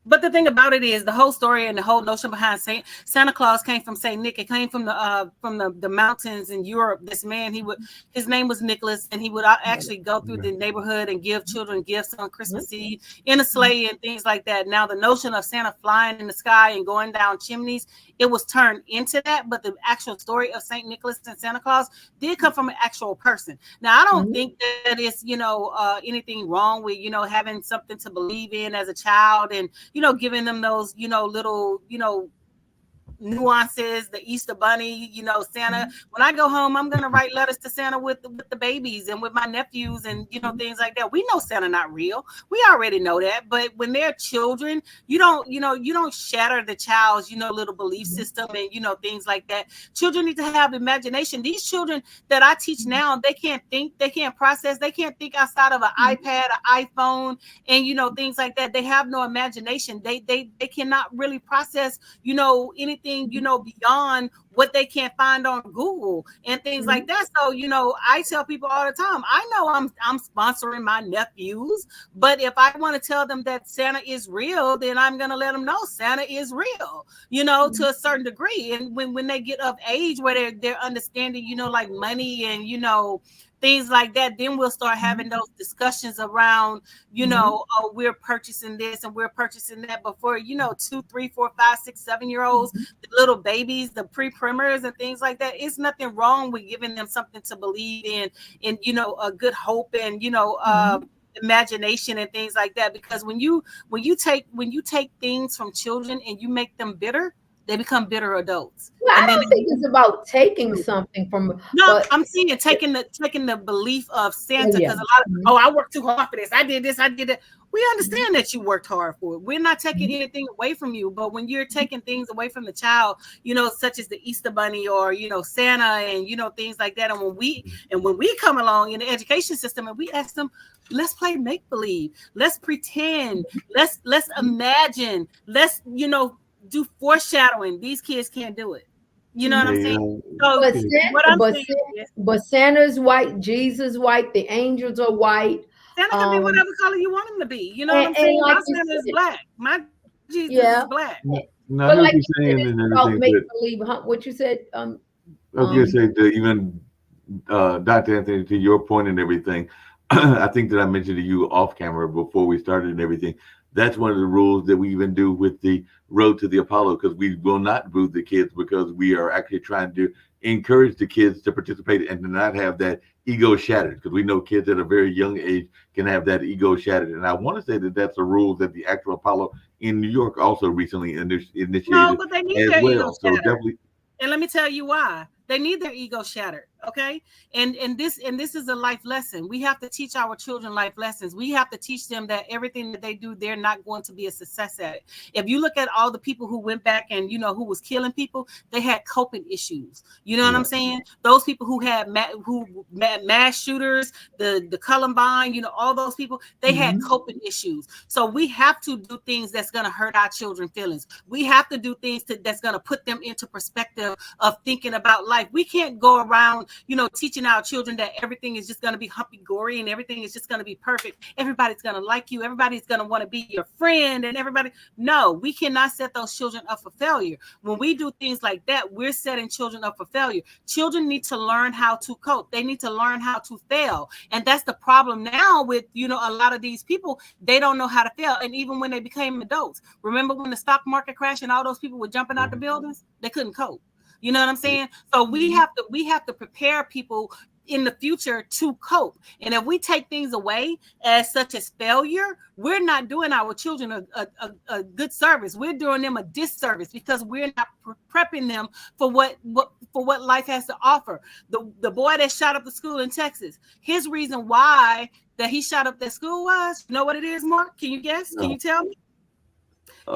but the thing about it is the whole story and the whole notion behind Santa Claus came from Saint Nick. It came from the mountains in Europe. This man, his name was Nicholas, and he would actually go through the neighborhood and give children gifts on Christmas Eve in a sleigh and things like that. Now the notion of Santa flying in the sky and going down chimneys, it was turned into that, but the actual story of Saint Nicholas and Santa Claus did come from an actual person. Now I don't think that it's anything wrong with having something to believe in as a child and giving them those, little, nuances, the Easter bunny, Santa. When I go home, I'm gonna write letters to Santa with the babies and with my nephews and things like that. We know Santa not real. We already know that. But when they're children, you don't shatter the child's little belief system and things like that. Children need to have imagination. These children that I teach now, they can't think, they can't process, they can't think outside of an iPad, an iPhone, and things like that. They have no imagination. They cannot really process anything beyond what they can't find on Google and things like that. So I tell people all the time, I know I'm sponsoring my nephews, but if I want to tell them that Santa is real, then I'm gonna let them know Santa is real, to a certain degree. And when they get of age where they're understanding like money and things like that, then we'll start having those discussions around, oh, we're purchasing this and we're purchasing that. But for 2, 3, 4, 5, 6, 7 year olds, the little babies, the pre-primers and things like that, it's nothing wrong with giving them something to believe in a good hope and imagination and things like that. Because when you take things from children and you make them bitter, they become bitter adults. Well, And I then don't think it's about taking something from, no, but I'm saying taking the belief of Santa, yeah. because a lot of, I worked too hard for this. I did this, I did that. We understand that you worked hard for it. We're not taking anything away from you, but when you're taking things away from the child, such as the Easter Bunny or Santa and things like that, and when we come along in the education system and we ask them, let's play make believe, let's pretend, let's imagine, let's do foreshadowing. These kids can't do it. You know what I'm saying? So But what Santa, I'm saying is Santa's white, Jesus white, the angels are white. Santa can be Um, whatever color you want him to be. You know what I'm and saying? like My you Santa is said, black. My Jesus is yeah. black. No, I But hear what like you're you said, saying it's and about everything, make but believe. What you said? I was going to say to even Dr. Anthony, to your point and everything, I think that I mentioned to you off camera before we started and everything. That's one of the rules that we even do with the road to the Apollo, because we will not boo the kids, because we are actually trying to encourage the kids to participate and to not have that ego shattered, because we know kids at a very young age can have that ego shattered. And I want to say that that's a rule that the actual Apollo in New York also recently No, initiated but they need as their ego well. So shattered. definitely. And let me tell you why. They need their ego shattered. Okay. And this is a life lesson. We have to teach our children life lessons. We have to teach them that everything that they do, they're not going to be a success at it. If you look at all the people who went back and who was killing people, they had coping issues. You know what I'm Right. saying? Those people who had mass shooters, the Columbine, all those people, they had Mhm. coping issues. So we have to do things that's going to hurt our children feelings. We have to do things that's going to put them into perspective of thinking about life. We can't go around, teaching our children that everything is just going to be humpy gory and everything is just going to be perfect. Everybody's going to like you. Everybody's going to want to be your friend and everybody. No, we cannot set those children up for failure. When we do things like that, we're setting children up for failure. Children need to learn how to cope. They need to learn how to fail. And that's the problem now with, a lot of these people, they don't know how to fail. And even when they became adults, remember when the stock market crashed and all those people were jumping out the Mhm. buildings? They couldn't cope. You know what I'm saying? So we have to prepare people in the future to cope. And if we take things away as such as failure, we're not doing our children a good service. We're doing them a disservice because we're not prepping them for what life has to offer. The boy that shot up the school in Texas, his reason why that he shot up that school was, you know what it is, Mark? Can you guess? Can you No. tell me?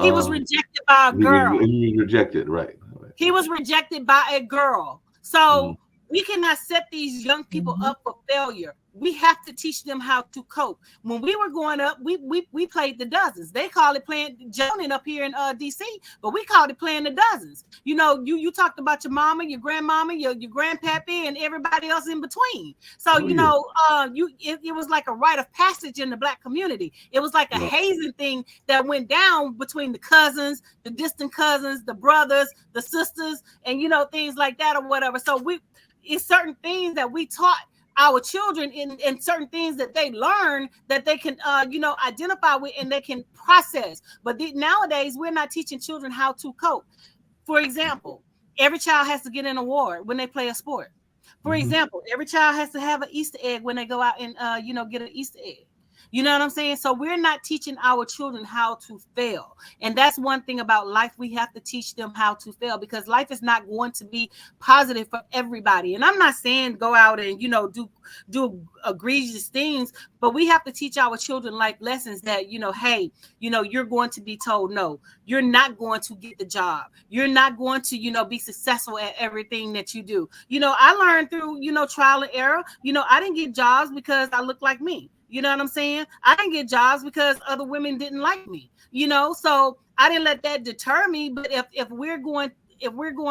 He was Um, rejected by a girl. he was rejected. Right. Right. He was rejected by a girl. Mhm. So we cannot set these young people Mhm. up for failure. We have to teach them how to cope. When we were growing up, we played the dozens. They call it playing joning up here in DC, but we called it playing the dozens. You talked about your mama, your grandmama, your grandpappy, and everybody else in between. So Oh yeah. it was like a rite of passage in the Black community. It was like a Right. hazing thing that went down between the cousins, the distant cousins, the brothers, the sisters, and things like that or whatever. So it's certain things that we taught our children in certain things that they learn that they can identify with and they can process. But nowadays we're not teaching children how to cope. For example, every child has to get an award when they play a sport. For Hmm. example, every child has to have an Easter egg when they go out and get an Easter egg. You know what I'm saying? So we're not teaching our children how to fail. And that's one thing about life. We have to teach them how to fail because life is not going to be positive for everybody. And I'm not saying go out and, do egregious things, but we have to teach our children life lessons that, hey, you're going to be told no. You're not going to get the job. You're not going to, be successful at everything that you do. I learned through, trial and error. I didn't get jobs because I look like me. You know what I'm saying? I didn't get jobs because other women didn't like me, so I didn't let that deter me. But if we're going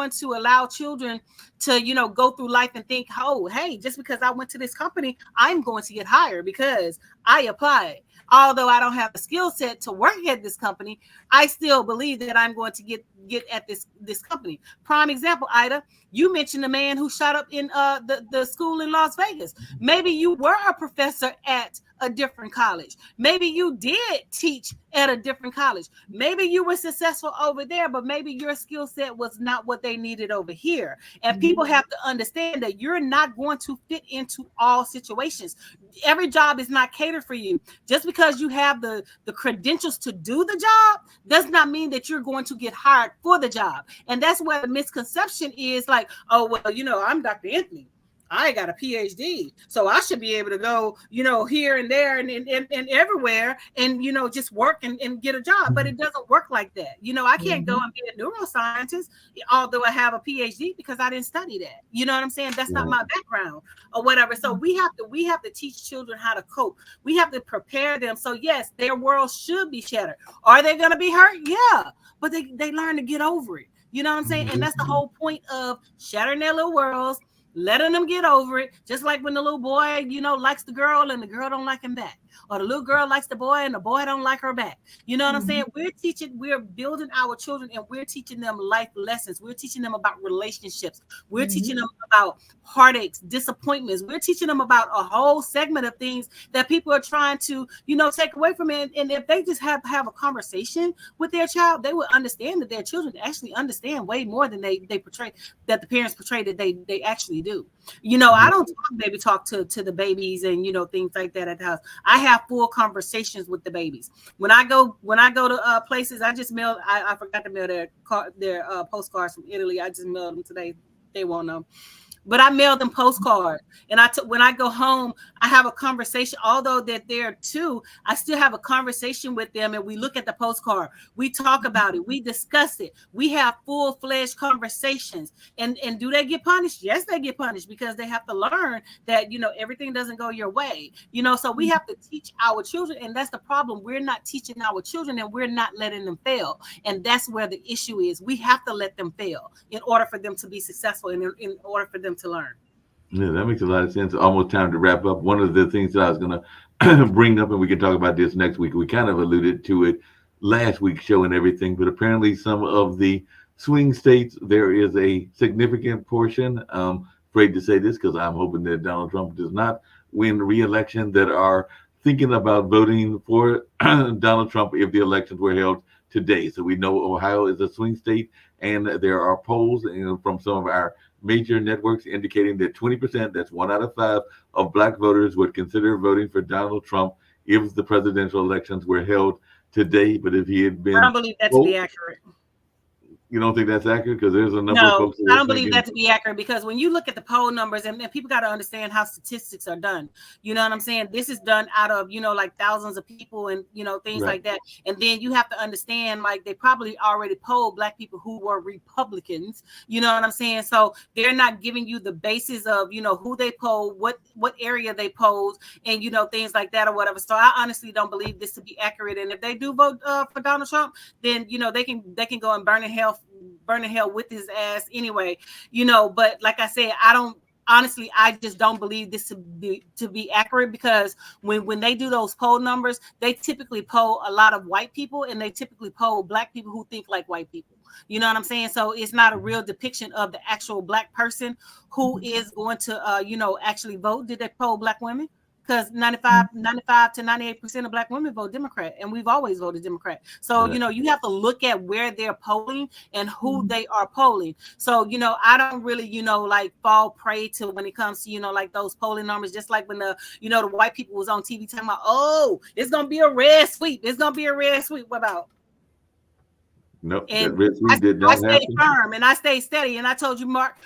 to allow children to, go through life and think, oh, hey, just because I went to this company, I'm going to get hired because I applied. Although I don't have the skill set to work at this company, I still believe that I'm going to get at this company. Prime example, Ida, you mentioned the man who shot up in the school in Las Vegas. Maybe you were a professor at a different college. Maybe you did teach at a different college. Maybe you were successful over there, but maybe your skill set was not what they needed over here. And people have to understand that you're not going to fit into all situations. Every job is not catered for you. Just because you have the credentials to do the job does not mean that you're going to get hired for the job. And that's where the misconception is like, oh, well, I'm Dr. Anthony. I got a PhD, so I should be able to go, here and there and everywhere and, just work and get a job. But it doesn't work like that. I can't go Mhm. and be a neuroscientist, although I have a PhD because I didn't study that. You know what I'm saying? That's not Right. my background or whatever. So we have to teach children how to cope. We have to prepare them. So yes, their world should be shattered. Are they going to be hurt? Yeah, but they learn to get over it. You know what I'm saying? And Hmm. that's the whole point of shattering their little worlds, letting them get over it. Just like when the little boy, likes the girl and the girl don't like him back. or the little girl likes the boy and the boy don't like her back. You know what I'm saying? We're building our children and we're teaching them life lessons. We're teaching them about relationships. We're teaching them about heartaches, disappointments. We're teaching them about a whole segment of things that people are trying to, take away from it. And if they just have a conversation with their child, they will understand that their children actually understand way more than they portray, that the parents portray that they actually do. I don't talk to the babies and things like that at the house. I have full conversations with the babies. When I go to places, I just mail. I forgot to mail their postcards from Italy. I just mailed them today. They won't know. But I mail them postcards, and when I go home, I have a conversation. Although that they're two, I still have a conversation with them, and we look at the postcard. We talk about it. We discuss it. We have full-fledged conversations. And do they get punished? Yes, they get punished because they have to learn that everything doesn't go your way. So we have to teach our children, and that's the problem. We're not teaching our children, and we're not letting them fail. And that's where the issue is. We have to let them fail in order for them to be successful, and in order for them to learn. Yeah, that makes a lot of sense. Almost time to wrap up. One of the things that I was going to bring up, and we can talk about this next week. We kind of alluded to it last week's show and everything, but apparently some of the swing states, there is a significant portion. Afraid to say this because I'm hoping that Donald Trump does not win re-election, that are thinking about voting for Donald Trump if the elections were held today. So we know Ohio is a swing state, and there are polls from some of our major networks indicating that 20%, that's 1 out of 5, of Black voters would consider voting for Donald Trump if the presidential elections were held today. But if he had been, I don't believe that to be accurate. You don't think that's accurate? Because there's a number of folks. I don't believe that to be accurate, because when you look at the poll numbers, and people got to understand how statistics are done. You know what I'm saying? This is done out of, like thousands of people and, things like that. And then you have to understand, like, they probably already polled Black people who were Republicans. You know what I'm saying? So they're not giving you the basis of, who they polled, what area they polled, and, things like that or whatever. So I honestly don't believe this to be accurate. And if they do vote for Donald Trump, then, they can go and burn in hell with his ass anyway, but like I said, I just don't believe this to be accurate, because when they do those poll numbers, they typically poll a lot of white people, and they typically poll Black people who think like white people. You know what I'm saying? So it's not a real depiction of the actual Black person who is going to actually vote. Did they poll Black women? Because 95 to 98% of Black women vote Democrat, and we've always voted Democrat. So, you have to look at where they're polling and who they are polling. So, I don't really, like fall prey to when it comes to, like those polling numbers, just like when the white people was on TV talking about, oh, it's going to be a red sweep. It's going to be a red sweep. What about? Nope. And I stayed firm and I stayed steady. And I told you, Mark,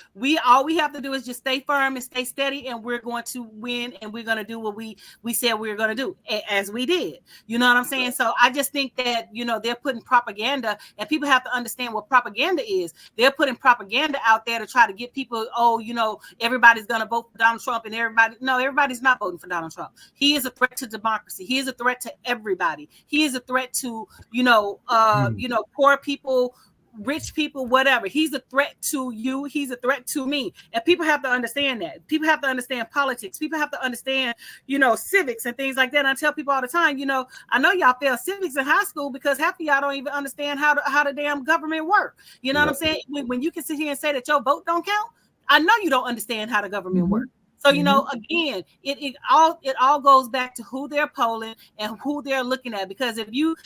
all we have to do is just stay firm and stay steady, and we're going to win, and we're going to do what we said we were going to do, as we did. You know what I'm saying? So I just think that, they're putting propaganda, and people have to understand what propaganda is. They're putting propaganda out there to try to get people, everybody's going to vote for Donald Trump, and everybody's not voting for Donald Trump. He is a threat to democracy. He is a threat to everybody. He is a threat to, poor people, rich people, whatever. He's a threat to you. He's a threat to me. And people have to understand that. People have to understand politics. People have to understand, civics and things like that. And I tell people all the time, I know y'all fail civics in high school because half of y'all don't even understand how the damn government work. You know what I'm saying? When you can sit here and say that your vote don't count, I know you don't understand how the government works. So, again, it all goes back to who they're polling and who they're looking at. Because if you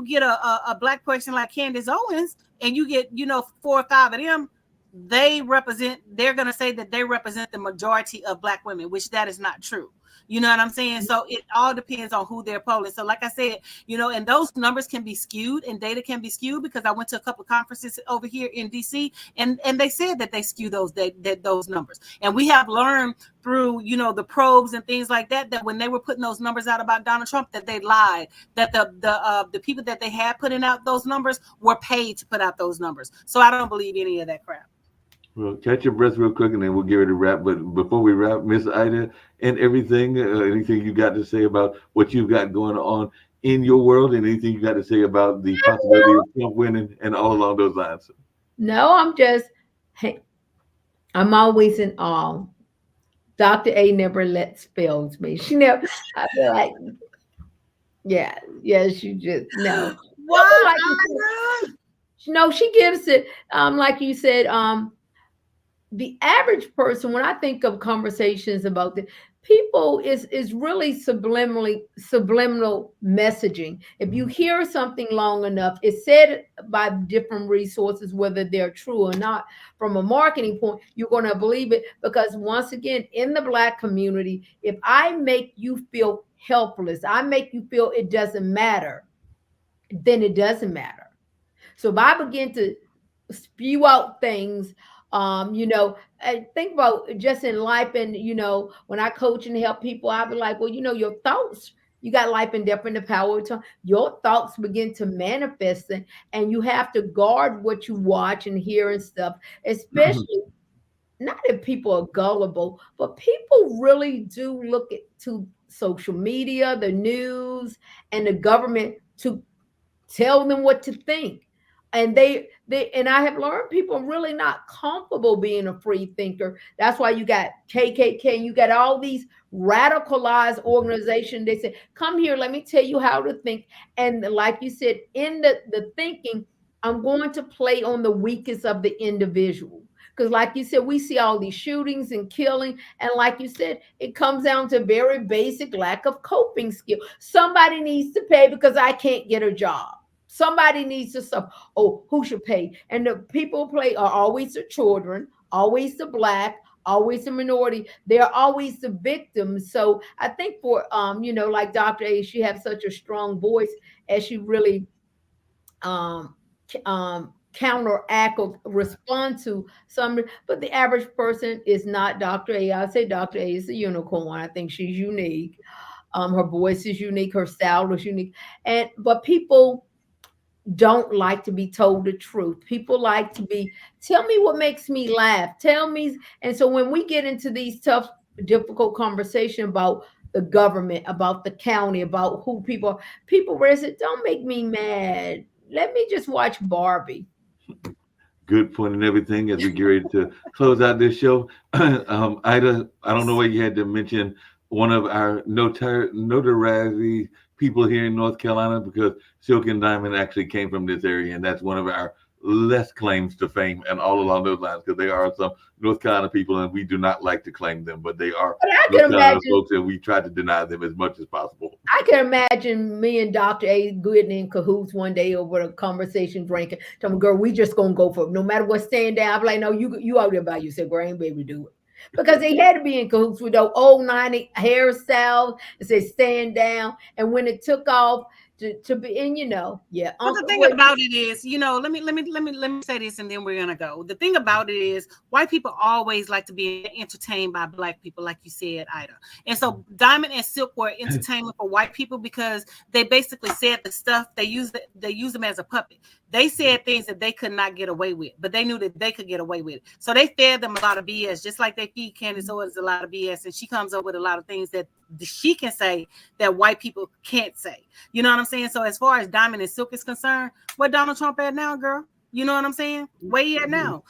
get a Black person like Candace Owens, and you get, 4 or 5 of them, they're going to say that they represent the majority of Black women, which that is not true. You know what I'm saying? So it all depends on who they're polling. So like I said, and those numbers can be skewed, and data can be skewed, because I went to a couple of conferences over here in DC, and they said that they skew those numbers. And we have learned through, the probes and things like that, that when they were putting those numbers out about Donald Trump, that they lied, that the people that they had putting out those numbers were paid to put out those numbers. So I don't believe any of that crap. Well, catch your breath real quick, and then we'll get ready to wrap. But before we wrap, Miss Ida, and everything, anything you got to say about what you've got going on in your world, and anything you got to say about the possibility of Trump winning, and all along those lines? No, I'm always in awe. Dr. A never fails me. She never. I feel like Yeah, yeah, she just no. No, but What, like you said, Ida? no, she gives it like you said, the average person, when I think of conversations about the people, is really subliminal messaging. If you hear something long enough, it's said by different resources, whether they're true or not. From a marketing point, you're going to believe it, because once again, in the Black community, if I make you feel helpless, I make you feel it doesn't matter, then it doesn't matter. So if I begin to spew out things, and think about just in life, and when I coach and help people, I'll be like, well, your thoughts, you got life and death in the power of tongue. Your thoughts begin to manifest, and you have to guard what you watch and hear and stuff, especially not if people are gullible, but people really do look at to social media, the news, and the government to tell them what to think. And they and I have learned people are really not comfortable being a free thinker. That's why you got KKK and you got all these radicalized organizations. They say, come here, let me tell you how to think. And like you said, in the thinking, I'm going to play on the weakest of the individual. Because like you said, we see all these shootings and killing. And like you said, it comes down to very basic lack of coping skill. Somebody needs to pay because I can't get a job. Somebody needs to suffer. Oh, who should pay? And the people play are always the children, always the Black, always the minority. They're always the victims. So I think for like Dr. A, she has such a strong voice as she really um counteract or respond to some, but the average person is not Dr. A. I say Dr. A is a unicorn. I think she's unique. Her voice is unique, her style is unique. And but people don't like to be told the truth. People like to be, tell me what makes me laugh. Tell me. And so when we get into these tough, difficult conversation about the government, about the county, about who people raise it, don't make me mad. Let me just watch Barbie. Good point and everything as we get ready to close out this show. Ida, I don't know why you had to mention one of our notoriety people here in North Carolina, because Silk and Diamond actually came from this area, and that's one of our less claims to fame and all along those lines, because they are some North Carolina people and we do not like to claim them, but they are But I North can Carolina imagine, folks and we try to deny them as much as possible. I can imagine me and Dr. A getting in cahoots one day over a conversation drinking. Tell me, girl, we just gonna go for it. No matter what, stand down. I'm like, no, you out there by yourself, girl, ain't baby do it. Because they had to be in cahoots with those old 90 hairstyles and say stand down. And when it took off to be, and yeah, But the Uncle thing what about it is, let me say this, and then we're gonna go. The thing about it is, white people always like to be entertained by Black people, like you said, Ida. And so Diamond and Silk were entertainment for white people because they basically said the stuff they use them as a puppet. They said things that they could not get away with, but they knew that they could get away with it. So they fed them a lot of BS, just like they feed Candace Owens a lot of BS, and she comes up with a lot of things that she can say that white people can't say. You know what I'm saying? So as far as Diamond and Silk is concerned, where Donald Trump at now, girl? You know what I'm saying? Where he at now?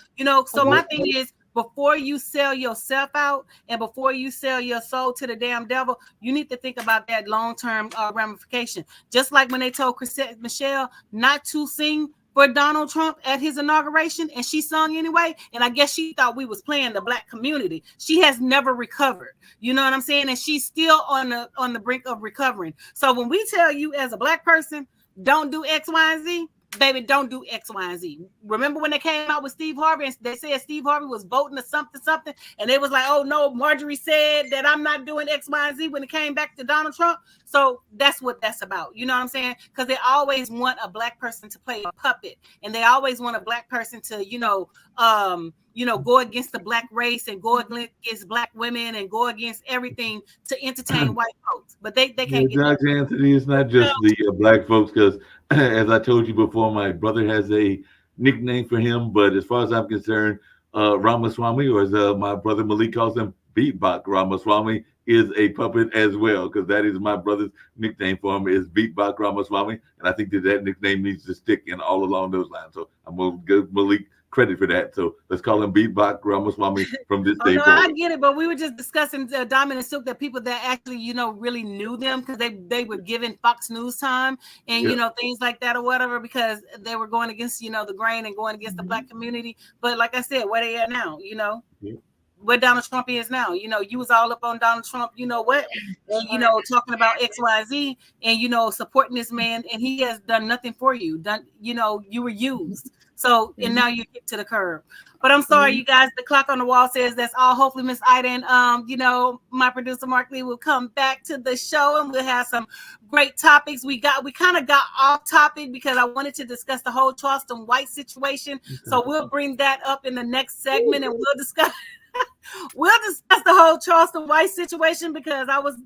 So my thing is, before you sell yourself out and before you sell your soul to the damn devil, you need to think about that long-term ramification. Just like when they told Chrisette Michelle not to sing for Donald Trump at his inauguration, and she sung anyway. And I guess she thought we was playing the Black community. She has never recovered. You know what I'm saying? And she's still on the brink of recovering. So when we tell you as a Black person, don't do X, Y, and Z, baby, don't do X, Y, and Z. Remember when they came out with Steve Harvey and they said Steve Harvey was voting or something, and they was like, oh no, Marjorie said that I'm not doing X, Y, and Z when it came back to Donald Trump. So that's what that's about. You know what I'm saying? Because they always want a Black person to play a puppet, and they always want a Black person to, go against the Black race and go against Black women and go against everything to entertain white folks. But they can't get that. Dr. Anthony, it's not just the Black folks, because as I told you before, my brother has a nickname for him, but as far as I'm concerned, Ramaswamy, or as my brother Malik calls him, Beatbox Ramaswamy, is a puppet as well, because that is my brother's nickname for him, is Beatbox Ramaswamy, and I think that nickname needs to stick in all along those lines. So I'm going to give Malik credit for that. So let's call him Beatbox Ramaswamy from this day no, forward. I get it, but we were just discussing Diamond and Silk, that people that actually, really knew them because they were given Fox News time and, things like that or whatever, because they were going against, the grain and going against the Black community. But like I said, where they at now, where Donald Trump is now, you was all up on Donald Trump, and, talking about X, Y, Z and, supporting this man, and he has done nothing for you. You were used. So, and now you get to the curb. But I'm sorry, you guys, the clock on the wall says that's all. Hopefully Miss Ida and, my producer Marc Lee will come back to the show and we'll have some great topics. We kind of got off topic because I wanted to discuss the whole Charleston White situation. So we'll bring that up in the next segment and we'll discuss the whole Charleston White situation, because I was,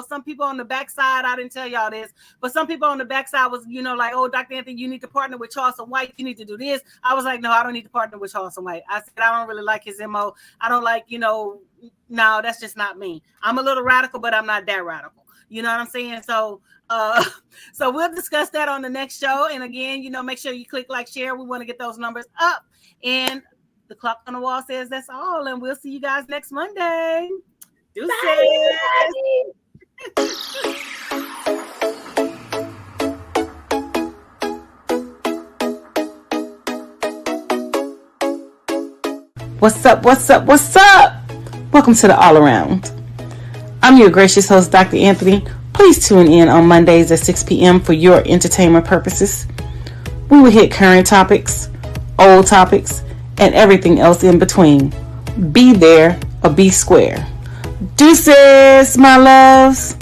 some people on the backside, I didn't tell y'all this, but some people on the backside was, like, oh, Dr. Anthony, you need to partner with Charleston White. You need to do this. I was like, no, I don't need to partner with Charleston White. I said, I don't really like his MO. I don't like, no, that's just not me. I'm a little radical, but I'm not that radical. You know what I'm saying? So, so we'll discuss that on the next show. And again, make sure you click like, share. We want to get those numbers up. And the clock on the wall says that's all, and we'll see you guys next Monday. Deuces. What's up? What's up? What's up? Welcome to the All Around. I'm your gracious host, Dr. Anthony. Please tune in on Mondays at 6 p.m. for your entertainment purposes. We will hit current topics, old topics, and everything else in between. Be there or be square. Deuces, my loves.